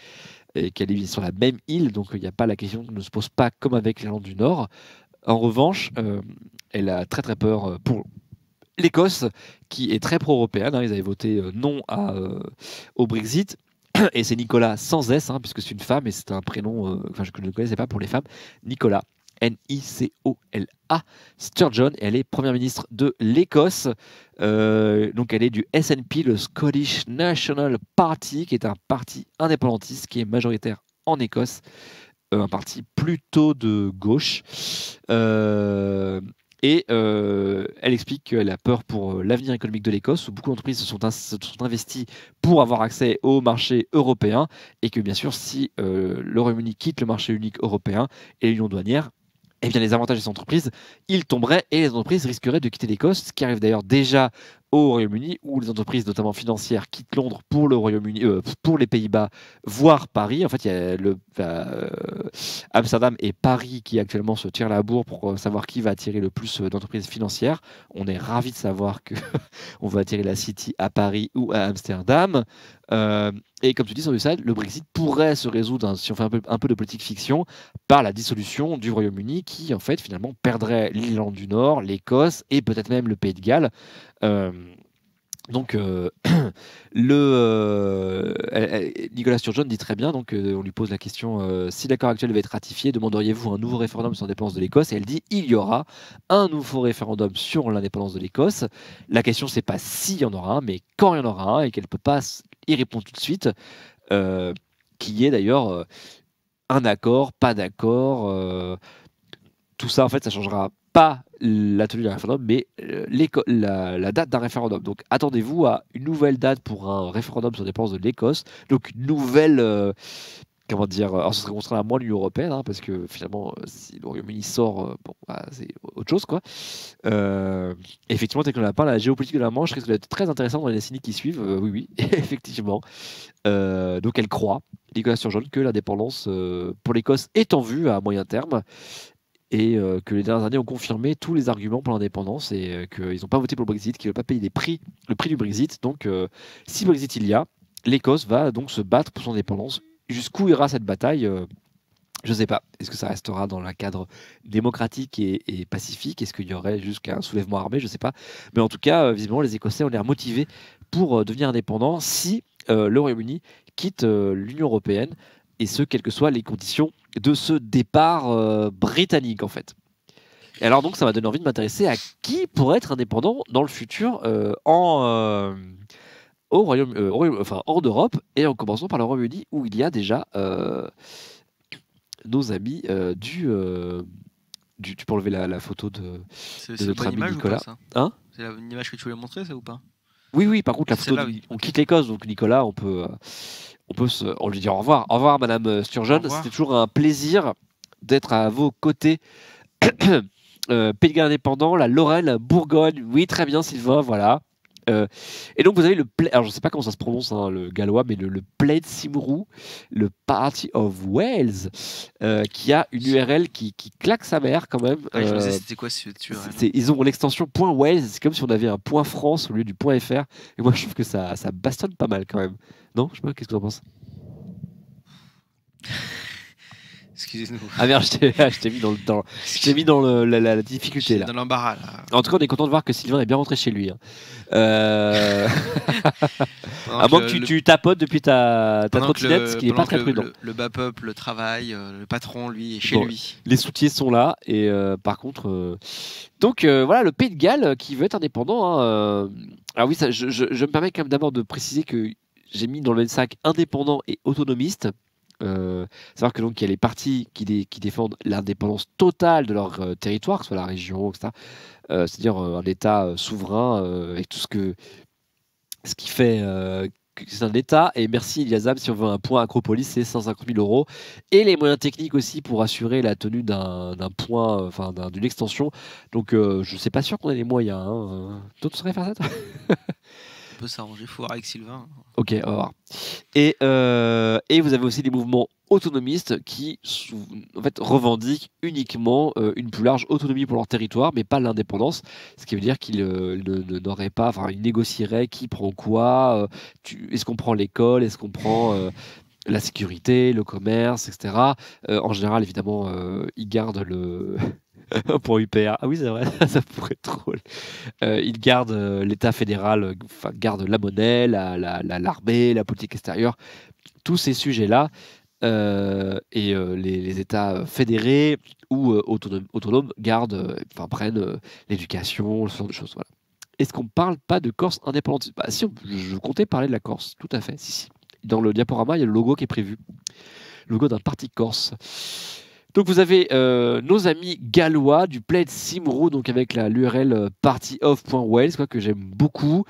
et qu'elle est sur la même île, donc il n'y a pas la question ne se pose pas comme avec l'Irlande du Nord. En revanche, elle a très très peur pour l'Écosse, qui est très pro-européenne. Hein, ils avaient voté non au Brexit. Et c'est Nicolas sans S, hein, puisque c'est une femme et c'est un prénom que je ne connaissais pas pour les femmes. Nicolas, Nicola Sturgeon, et elle est première ministre de l'Écosse. Donc elle est du SNP, le Scottish National Party, qui est un parti indépendantiste qui est majoritaire en Écosse, un parti plutôt de gauche. Elle explique qu'elle a peur pour l'avenir économique de l'Écosse, où beaucoup d'entreprises se sont investies pour avoir accès au marché européen, et que bien sûr, si le Royaume-Uni quitte le marché unique européen et l'union douanière, eh bien, les avantages des entreprises, ils tomberaient et les entreprises risqueraient de quitter l'Écosse, ce qui arrive d'ailleurs déjà au Royaume-Uni, où les entreprises, notamment financières, quittent Londres pour le Royaume-Uni, pour les Pays-Bas, voire Paris. En fait, il y a Amsterdam et Paris qui actuellement se tirent la bourre pour savoir qui va attirer le plus d'entreprises financières. On est ravis de savoir que on va attirer la City à Paris ou à Amsterdam. Et comme tu dis sur le site, le Brexit pourrait se résoudre, si on fait un peu de politique fiction, par la dissolution du Royaume-Uni qui, en fait, finalement, perdrait l'Irlande du Nord, l'Écosse et peut-être même le Pays de Galles. Euh, donc, Nicolas Sturgeon dit très bien, donc on lui pose la question si l'accord actuel devait être ratifié, demanderiez-vous un nouveau référendum sur l'indépendance de l'Écosse? Et elle dit il y aura un nouveau référendum sur l'indépendance de l'Écosse. La question, c'est pas s'il y en aura un, mais quand il y en aura un, et qu'elle ne peut pas y répondre tout de suite, qui est d'ailleurs un accord, pas d'accord. Tout ça, en fait, ça changera pas la tenue d'un référendum, mais la date d'un référendum. Donc, attendez-vous à une nouvelle date pour un référendum sur les dépenses de l'Écosse. Donc, une nouvelle, comment dire, alors ce serait contraint à moins l'Union européenne, hein, parce que finalement, si le Royaume-Uni sort, bon, bah, c'est autre chose, quoi. Effectivement, dès qu'on a parlé, la géopolitique de la Manche risque d'être très intéressante dans les décennies qui suivent. Oui, oui, effectivement. Donc, elle croit, Nicolas Sturgeon, que l'indépendance pour l'Écosse est en vue à moyen terme et que les dernières années ont confirmé tous les arguments pour l'indépendance et qu'ils n'ont pas voté pour le Brexit, qu'ils ne veulent pas payer le prix du Brexit. Donc, si Brexit il y a, l'Écosse va donc se battre pour son indépendance. Jusqu'où ira cette bataille je ne sais pas. Est-ce que ça restera dans un cadre démocratique et pacifique? Est-ce qu'il y aurait jusqu'à un soulèvement armé? Je ne sais pas. Mais en tout cas, visiblement, les Écossais ont l'air motivés pour devenir indépendants si le Royaume-Uni quitte l'Union européenne, et ce, quelles que soient les conditions de ce départ britannique, en fait. Et alors, donc, ça m'a donné envie de m'intéresser à qui pourrait être indépendant dans le futur au enfin, hors d'Europe, et en commençant par le Royaume-Uni, où il y a déjà nos amis tu peux enlever la photo de notre ami Nicolas. Hein? C'est une image que tu voulais montrer, ça ou pas? Oui, par contre, la photo, on quitte l'Écosse, donc Nicolas, on lui dire au revoir. Au revoir, Madame Sturgeon. C'était toujours un plaisir d'être à vos côtés. Pays de Galles indépendant, la Lorraine, la Bourgogne. Oui, très bien, Sylvain, voilà. Et donc vous avez alors je ne sais pas comment ça se prononce le gallois, mais le Plaid Cymru, le Party of Wales, qui a une URL qui claque sa mère quand même. Je me disais c'était quoi ce URL? Ils ont l'extension .wales, c'est comme si on avait un .france au lieu du .fr. Et moi je trouve que ça bastonne pas mal quand même. Non, je sais pas, qu'est-ce que tu en penses? Excusez-nous. Ah merde, je t'ai mis dans la difficulté là. Dans l'embarras là. En tout cas, on est content de voir que Sylvain est bien rentré chez lui. À moins que tu tapotes depuis ta trottinette, ce qui n'est pas très prudent. Le bas peuple, le travail, le patron, lui, est chez lui. Les soutiers sont là, et par contre... Donc voilà, le Pays de Galles qui veut être indépendant. Alors oui, je me permets quand même d'abord de préciser que j'ai mis dans le même sac indépendant et autonomiste. Savoir que donc il y a les partis qui défendent l'indépendance totale de leur territoire, que ce soit la région, etc. C'est-à-dire un État souverain avec tout ce qui fait que c'est un État. Et merci Iliasam, si on veut un point Acropolis, c'est 150 000 €. Et les moyens techniques aussi pour assurer la tenue d'un point, enfin d'une extension. Donc je ne suis pas sûr qu'on ait les moyens. Toi, tu saurais faire ça, toi? On peut s'arranger, il faut voir avec Sylvain. Ok, au revoir. Et vous avez aussi des mouvements autonomistes qui en fait revendiquent uniquement une plus large autonomie pour leur territoire, mais pas l'indépendance. Ce qui veut dire qu'ils n'auraient pas, enfin, ils négocieraient qui prend quoi. Est-ce qu'on prend l'école, est-ce qu'on prend la sécurité, le commerce, etc. En général, évidemment, ils gardent le pour UPR. Ah oui, c'est vrai, ça pourrait être drôle. Ils gardent l'État fédéral, garde la monnaie, l'armée, la politique extérieure, tous ces sujets-là, et les États fédérés ou autonomes gardent, prennent l'éducation, ce genre de choses. Voilà. Est-ce qu'on ne parle pas de Corse indépendante? Bah, si, je comptais parler de la Corse, tout à fait. Si. Dans le diaporama, il y a le logo qui est prévu, le logo d'un parti corse. Donc vous avez nos amis gallois du Plaid Cymru, donc avec l'URL partyof.wales, que j'aime beaucoup.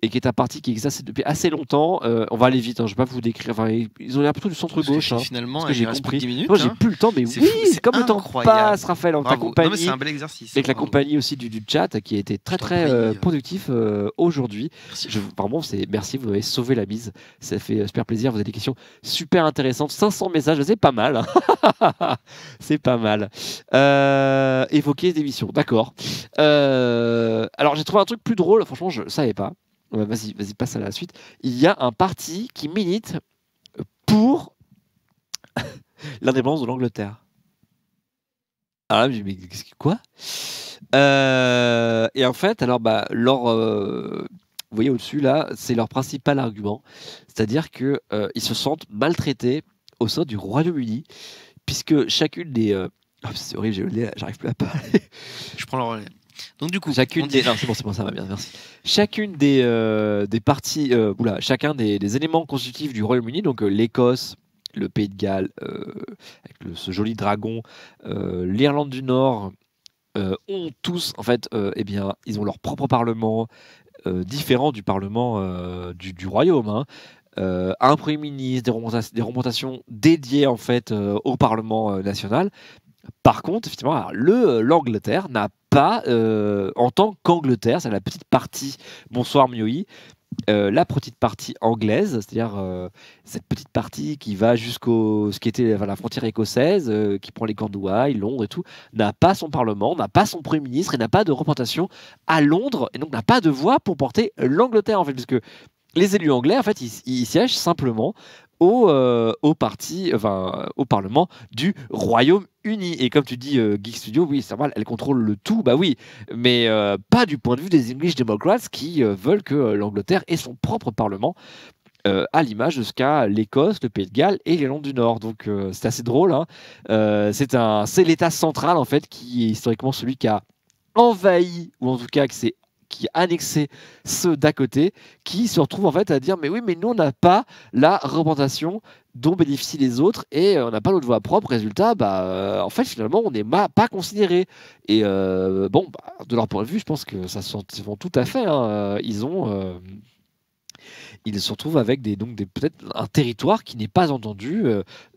et qui est un parti qui existe depuis assez longtemps. On va aller vite, hein, je ne vais pas vous décrire. Enfin, ils ont l'air plutôt du centre-gauche. Hein, finalement, ce que j'ai il reste plus compris. que 10 minutes. Moi, j'ai hein. plus le temps, mais C'est oui, fou, c'est comme le temps incroyable. passe, Raphaël, en ta Bravo. Non, mais compagnie. c'est un bel exercice. Avec la bravo. compagnie aussi du chat qui a été très t'en très prie. productif aujourd'hui. Merci. Vraiment, merci, vous avez sauvé la mise. Ça fait super plaisir. Vous avez des questions super intéressantes. 500 messages, c'est pas mal. hein. c'est pas mal. Évoquer des missions, d'accord. Alors, j'ai trouvé un truc plus drôle. Franchement, je ne savais pas. Vas-y, passe à la suite. Il y a un parti qui milite pour l'indépendance de l'Angleterre. Ah, mais quoi Et en fait, alors, vous voyez au-dessus, là, c'est leur principal argument. C'est-à-dire qu'ils se sentent maltraités au sein du Royaume-Uni, puisque chacune des... c'est horrible, j'arrive plus à parler. Je prends le relais. Donc du coup, Non, c'est bon, ça va bien, merci. Chacune des parties, chacun des éléments constitutifs du Royaume-Uni, donc l'Écosse, le Pays de Galles, avec ce joli dragon, l'Irlande du Nord, ont tous, en fait, ils ont leur propre parlement, différent du parlement du Royaume. Hein. Un Premier ministre, des représentations dédiées en fait au Parlement national. Par contre, effectivement, l'Angleterre n'a pas, en tant qu'Angleterre, c'est la petite partie, bonsoir Mioi, la petite partie anglaise, c'est-à-dire cette petite partie qui va jusqu'au ce qui était la frontière écossaise, qui prend les Cornouailles, Londres et tout, n'a pas son parlement, n'a pas son premier ministre et n'a pas de représentation à Londres et donc n'a pas de voix pour porter l'Angleterre en fait, puisque les élus anglais en fait ils siègent simplement au Parlement du Royaume-Uni. Et comme tu dis, Geek Studio, oui, c'est normal, elle contrôle le tout, bah oui, mais pas du point de vue des English Democrats qui veulent que l'Angleterre ait son propre Parlement. À l'image de ce qu'a l'Écosse, le Pays de Galles et l'Irlande du Nord. Donc c'est assez drôle. Hein. C'est l'État central en fait qui est historiquement celui qui a envahi, ou en tout cas qui a annexé ceux d'à côté, qui se retrouvent en fait à dire mais oui, mais nous on n'a pas la représentation dont bénéficient les autres et on n'a pas notre voix propre. Résultat, en fait finalement on n'est pas considéré. Et de leur point de vue, je pense que ça se vend tout à fait. Hein. Ils se retrouvent avec peut-être un territoire qui n'est pas entendu.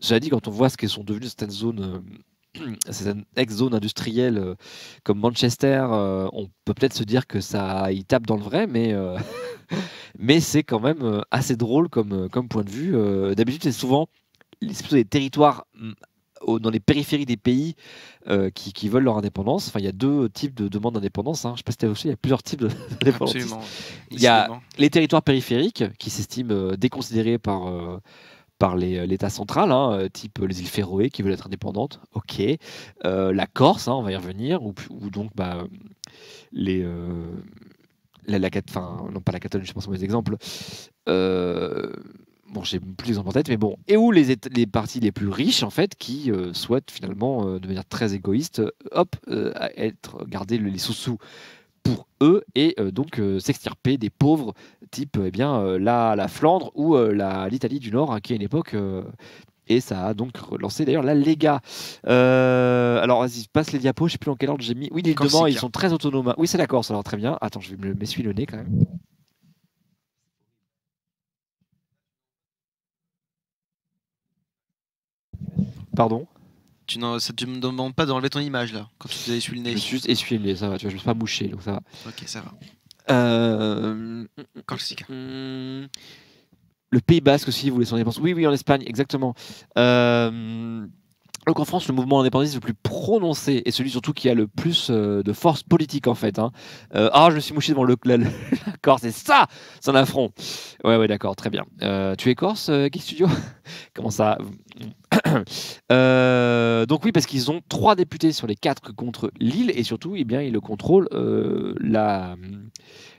J'avais dit, quand on voit ce qu'elles sont devenues certaines zones, certaines ex-zones industrielles comme Manchester, on peut peut-être se dire que ça y tape dans le vrai, mais c'est quand même assez drôle comme point de vue. D'habitude, c'est souvent des territoires dans les périphéries des pays qui veulent leur indépendance. Enfin, il y a deux types de demandes d'indépendance. Hein. Je ne sais pas si tu as aussi, il y a plusieurs types d'indépendance. Absolument. Il y a les territoires périphériques qui s'estiment déconsidérés par l'État central, hein, type les îles Féroé qui veulent être indépendantes. Ok. La Corse, hein, on va y revenir, ou donc les... non pas la Catalogne, je pense que c'est un mauvais exemple. J'ai plus d'exemples en tête, mais bon. Et où les partis les plus riches, en fait, qui souhaitent finalement, de manière très égoïste, garder les sous-sous pour eux et donc s'extirper des pauvres, type la Flandre ou l'Italie du Nord, hein, qui à une époque. Et ça a donc relancé d'ailleurs la Lega. Alors vas-y, passe les diapos, je sais plus dans quel ordre j'ai mis. Oui, les demandes, ils sont très autonomes. Oui, c'est la Corse, alors très bien. Attends, je vais m'essuyer le nez quand même. Pardon? Ça te me demande pas d'enlever ton image là, quand tu t'es essuyé le nez. Je me suis juste essuyé le nez, ça va, tu vois, je me suis pas mouché, donc ça va. Ok, ça va. Corsica. Le Pays Basque aussi, vous voulez son indépendance? Oui, en Espagne, exactement. Donc en France, le mouvement indépendantiste le plus prononcé et celui surtout qui a le plus de force politique en fait. Hein. Je me suis mouché devant la Corse, c'est ça, c'est un affront. Ouais, d'accord, très bien. Tu es Corse, Geek Studio? Comment ça? Donc oui, parce qu'ils ont 3 députés sur les 4 contre Lille et surtout, ils le contrôlent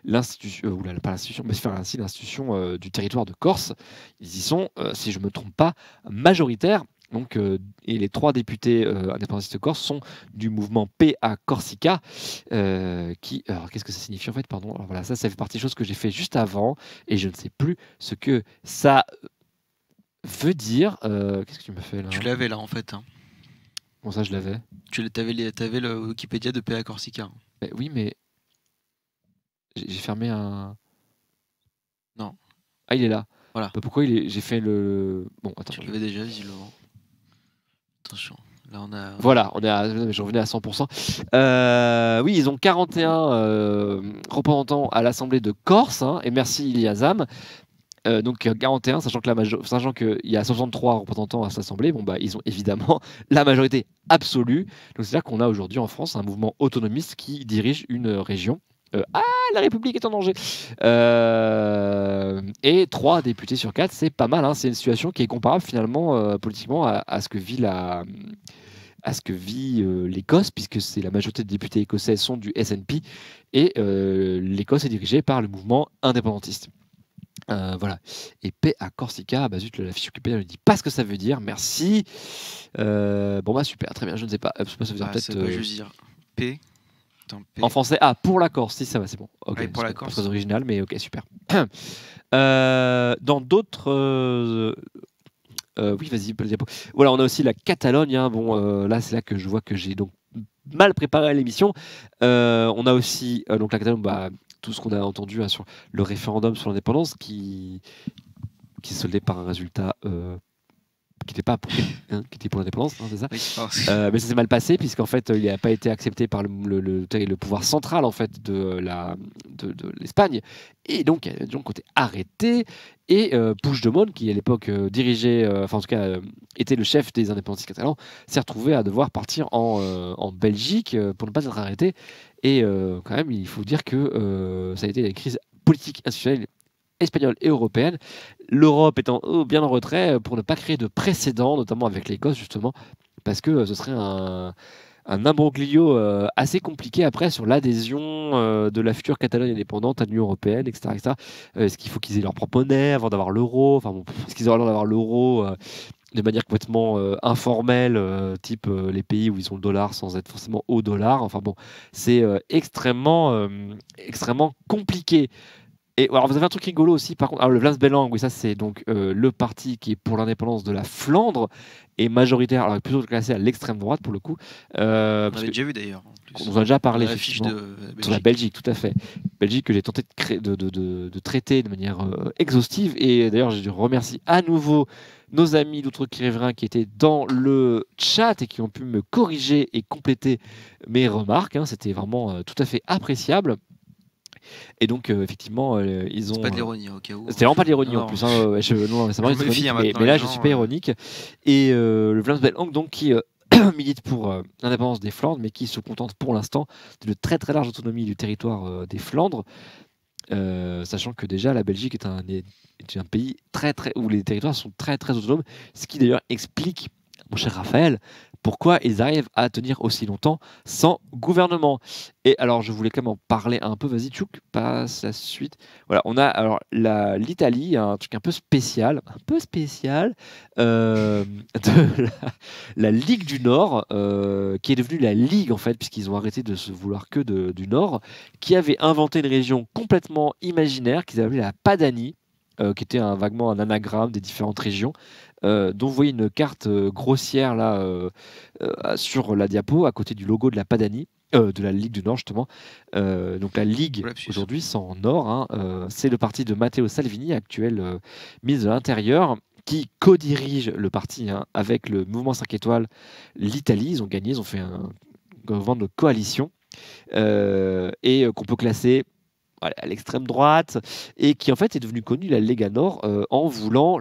l'institution, pas l'institution, mais ainsi l'institution du territoire de Corse. Ils y sont, si je me trompe pas, majoritaires. Donc, et les 3 députés indépendantistes corse sont du mouvement PA Corsica, alors qu'est-ce que ça signifie en fait? Pardon. Alors voilà, ça fait partie des choses que j'ai fait juste avant et je ne sais plus ce que ça veut dire. Qu'est-ce que tu me fais là? Tu l'avais là en fait. Hein. Bon, ça je l'avais. T'avais le Wikipédia de PA Corsica. Oui, mais j'ai fermé un. Non. Ah, il est là. Voilà. Bah, pourquoi j'ai fait le. Bon, attends. Tu l'avais déjà, visiblement. Attention. Là, on a. Voilà, je revenais à 100%. Oui, ils ont 41 représentants à l'Assemblée de Corse, hein, et merci Iliazam. Donc 41, sachant qu'il y a 63 représentants à cette assemblée, bon, bah, ils ont évidemment la majorité absolue. Donc c'est-à-dire qu'on a aujourd'hui en France un mouvement autonomiste qui dirige une région. La République est en danger. Et 3 députés sur 4, c'est pas mal, hein. C'est une situation qui est comparable finalement politiquement à ce que vit l'Écosse, puisque c'est la majorité des députés écossais sont du SNP, et l'Écosse est dirigée par le mouvement indépendantiste. Voilà. Et paix à Corsica, bah zut, la fiche Wikipédia ne dit pas ce que ça veut dire, merci. Bon bah super, très bien, je ne sais pas. Je sais pas, ça veut dire peut-être. Ça veut juste dire paix. Attends, paix. En français, pour la Corse, si ça va, c'est bon. Ok, Ouais, pour la pas Corse. très original, mais ok, super. Dans d'autres. Oui, vas-y, pas le diapo. Voilà, on a aussi la Catalogne, hein. Bon, là, c'est là que je vois que j'ai donc mal préparé l'émission. On a aussi donc la Catalogne, bah, tout ce qu'on a entendu, hein, sur le référendum sur l'indépendance qui se soldait par un résultat qui n'était pas qui était pour l'indépendance, hein, c'est ça. Oui, mais ça s'est mal passé puisqu'en fait il n'a pas été accepté par le pouvoir central en fait de l'Espagne, et donc il a donc été arrêté. Et Puigdemont, qui à l'époque dirigeait, enfin en tout cas était le chef des indépendantistes catalans, s'est retrouvé à devoir partir en Belgique pour ne pas être arrêté. Et quand même, il faut dire que ça a été la crise politique institutionnelle espagnole et européenne, l'Europe étant bien en retrait pour ne pas créer de précédent, notamment avec l'Écosse justement, parce que ce serait un imbroglio assez compliqué après sur l'adhésion de la future Catalogne indépendante à l'Union européenne, etc. etc. Est-ce qu'il faut qu'ils aient leur propre monnaie avant d'avoir l'euro? Enfin bon, est-ce qu'ils auraient l'air d'avoir l'euro de manière complètement informelle, type les pays où ils ont le dollar sans être forcément au dollar? Enfin bon, c'est extrêmement compliqué. Et alors, vous avez un truc rigolo aussi, par contre. Alors, le Vlaams Belang, oui, ça, c'est donc le parti qui est pour l'indépendance de la Flandre et majoritaire, alors plutôt classé à l'extrême droite pour le coup. on avait déjà vu d'ailleurs. On en a déjà parlé, la fiche de sur la Belgique, tout à fait. Belgique que j'ai tenté de traiter de manière exhaustive. Et d'ailleurs, je remercie à nouveau nos amis d'Outre-Qui Riverains qui étaient dans le chat et qui ont pu me corriger et compléter mes remarques, hein. C'était vraiment tout à fait appréciable. Et donc, effectivement, ils ont. C'est pas de l'ironie, au cas où. C'était vraiment pas de l'ironie en Non. plus. Non, ça m'arrive, Je me fie, hein, mais maintenant, là, les je gens, suis pas ironique. Et le Vlaams Belang, donc, qui milite pour l'indépendance des Flandres, mais qui se contente pour l'instant de très très large autonomie du territoire des Flandres, sachant que déjà la Belgique est un pays très très où les territoires sont très très autonomes, ce qui d'ailleurs explique, mon cher Raphaël, pourquoi ils arrivent à tenir aussi longtemps sans gouvernement. Et alors, je voulais quand même en parler un peu. Vas-y, Tchouk, passe la suite. Voilà, on a alors l'Italie, un truc un peu spécial, de la Ligue du Nord, qui est devenue la Ligue en fait, puisqu'ils ont arrêté de se vouloir que du Nord, qui avait inventé une région complètement imaginaire qu'ils appelaient la Padanie. Qui était vaguement un anagramme des différentes régions, dont vous voyez une carte grossière là sur la diapo, à côté du logo de la Padanie, de la Ligue du Nord justement. Donc la Ligue aujourd'hui, sans Nord, hein, c'est le parti de Matteo Salvini, actuel ministre de l'Intérieur, qui co-dirige le parti, hein, avec le mouvement 5 étoiles, l'Italie. Ils ont gagné, ils ont fait un gouvernement de coalition, et qu'on peut classer à l'extrême droite, et qui en fait est devenue connue, la Lega Nord, en voulant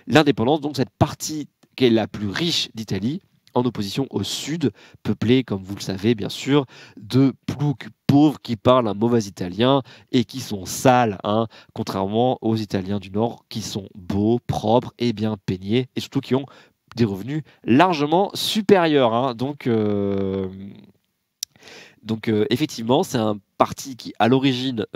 l'indépendance, donc cette partie qui est la plus riche d'Italie, en opposition au sud, peuplé, comme vous le savez bien sûr, de ploucs pauvres qui parlent un mauvais italien et qui sont sales, hein, contrairement aux Italiens du Nord qui sont beaux, propres et bien peignés, et surtout qui ont des revenus largement supérieurs, hein. Donc effectivement, c'est un parti qui, à l'origine,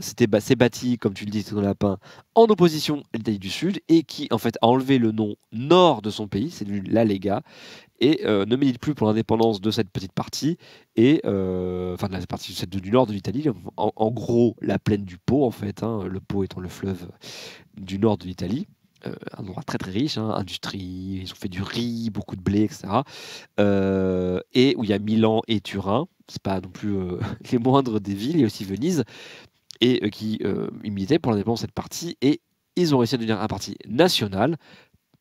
s'est bâti, comme tu le dis, ton lapin, en opposition à l'Italie du Sud, et qui, en fait, a enlevé le nom Nord de son pays, c'est devenu la Lega, et ne milite plus pour l'indépendance de cette petite partie, et enfin de la partie du nord de l'Italie, en gros la plaine du Pô, en fait, hein, le Pô étant le fleuve du nord de l'Italie. Un endroit très très riche, hein, industrie, ils ont fait du riz, beaucoup de blé, etc. Et où il y a Milan et Turin, c'est pas non plus les moindres des villes, et aussi Venise. et qui ils militaient pour l'indépendance de cette partie, et ils ont réussi à devenir un parti national,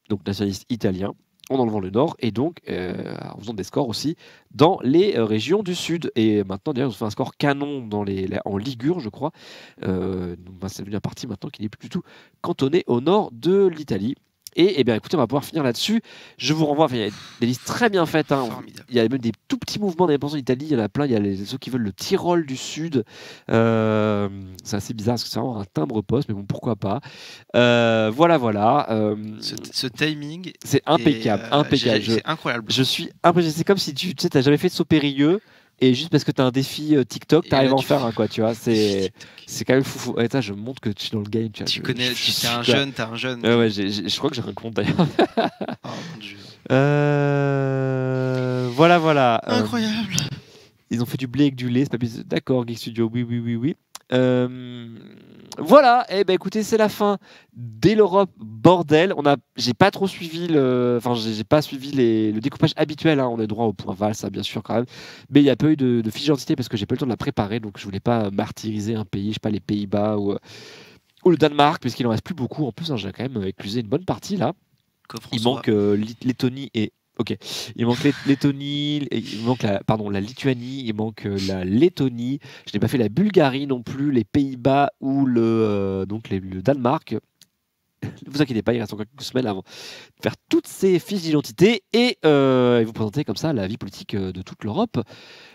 donc nationaliste italien, en enlevant le nord, et donc en faisant des scores aussi dans les régions du sud. Et maintenant, d'ailleurs, ils ont fait un score canon en Ligure, je crois. Donc, c'est devenu un parti maintenant qui n'est plus du tout cantonné au nord de l'Italie. Et bien, écoutez, on va pouvoir finir là-dessus. Je vous renvoie, il y a des listes très bien faites. Hein. Il y a même des tout petits mouvements d'indépendance en Italie. Il y en a plein. Il y a ceux qui veulent le Tyrol du Sud. C'est assez bizarre parce que c'est vraiment un timbre-poste, mais bon, pourquoi pas. Voilà. Ce timing, c'est impeccable. C'est incroyable. Je suis impressionné. C'est comme si tu sais, t'as jamais fait de saut périlleux. Et juste parce que tu as un défi TikTok, tu arrives à en faire un, quoi, tu vois. C'est quand même fou. Et ça, je montre que tu es dans le game. Tu connais, t'as un jeune. Ouais, je crois que j'ai un compte d'ailleurs. Oh mon Dieu. Voilà. Incroyable. Ils ont fait du blé avec du lait, c'est pas bizarre. D'accord, Geek Studio, oui. Voilà, et ben écoutez, c'est la fin dès l'Europe, bordel. J'ai pas trop suivi j'ai pas suivi le découpage habituel. Hein. On est droit au point Val, ça bien sûr quand même. Mais il y a pas eu de fiche d'identité parce que j'ai pas eu le temps de la préparer, donc je voulais pas martyriser un pays, je sais pas, les Pays-Bas ou le Danemark, puisqu'il en reste plus beaucoup. En plus, hein, j'ai quand même éclusé une bonne partie là. Il manque Lettonie et ok. Il manque Lettonie, il manque la Lituanie, il manque la Lettonie. Je n'ai pas fait la Bulgarie non plus, les Pays-Bas ou le Danemark. Ne vous inquiétez pas, il reste encore quelques semaines avant de faire toutes ces fiches d'identité et vous présenter comme ça la vie politique de toute l'Europe.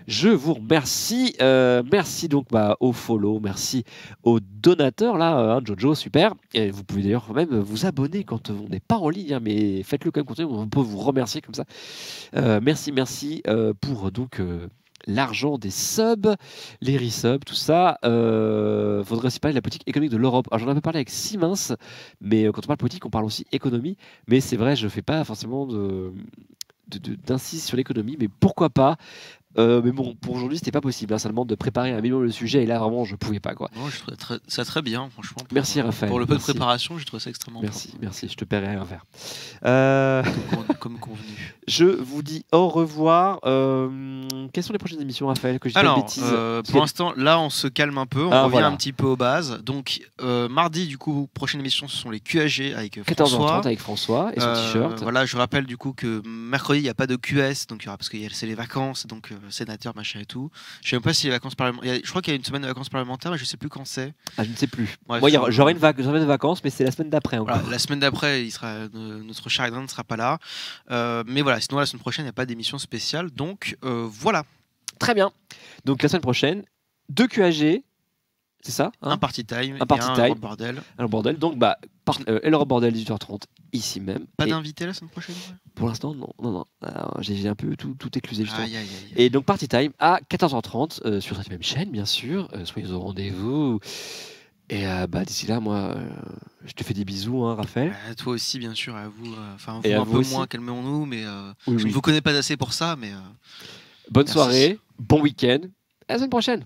Je vous remercie. Merci donc aux follow, merci aux donateurs là, hein, Jojo, super. Et vous pouvez d'ailleurs même vous abonner quand on n'est pas en ligne, hein, mais faites-le quand même continuer, on peut vous remercier comme ça. Merci pour donc l'argent des subs, les resubs, tout ça. Faudrait aussi parler de la politique économique de l'Europe. Alors, j'en avais parlé avec Siemens, mais quand on parle politique, on parle aussi économie. Mais c'est vrai, je ne fais pas forcément d'insiste sur l'économie, mais pourquoi pas. Mais bon, pour aujourd'hui, c'était pas possible. Hein. Ça demande de préparer un minimum le sujet, et là, vraiment, je pouvais pas, quoi. Non, je trouvais ça très bien, franchement. Merci, Raphaël. Pour le peu de préparation, je trouve ça extrêmement bien. Merci, je te paierai un verre. Comme convenu. Je vous dis au revoir. Quelles sont les prochaines émissions, Raphaël, que je dis pas de bêtises pour l'instant, là, on se calme un peu. On revient un petit peu aux bases. Donc, mardi, du coup, prochaine émission, ce sont les QAG avec François. 14h30 avec François et son t-shirt. Voilà, je rappelle du coup que mercredi, il n'y a pas de QS, donc, parce que c'est les vacances, donc sénateur, machin et tout. Je sais même pas si les vacances parlementaires. Je crois qu'il y a une semaine de vacances parlementaires, mais je sais plus quand c'est. Ah, je ne sais plus. Bref, moi, j'aurai une semaine de vacances, mais c'est la semaine d'après. Voilà, la semaine d'après, notre cher Adrien ne sera pas là. Mais voilà, sinon la semaine prochaine, il n'y a pas d'émission spéciale. Donc voilà. Très bien. Donc la semaine prochaine, 2 QAG. C'est ça, hein, un party time, un party time, Europe Bordel. Un bordel. Donc, L'Europe Bordel, 18h30, ici même. Pas d'invité la semaine prochaine? Pour l'instant, non. J'ai un peu tout éclusé, justement. Aïe. Et donc, party time à 14h30 sur cette même chaîne, bien sûr. Soyez au rendez-vous. Et d'ici là, moi, je te fais des bisous, hein, Raphaël. Toi aussi, bien sûr, à vous. Enfin, et un peu moins, calmons-nous, mais oui, je ne vous connais pas assez pour ça. Mais bonne soirée, bon week-end. À la semaine prochaine.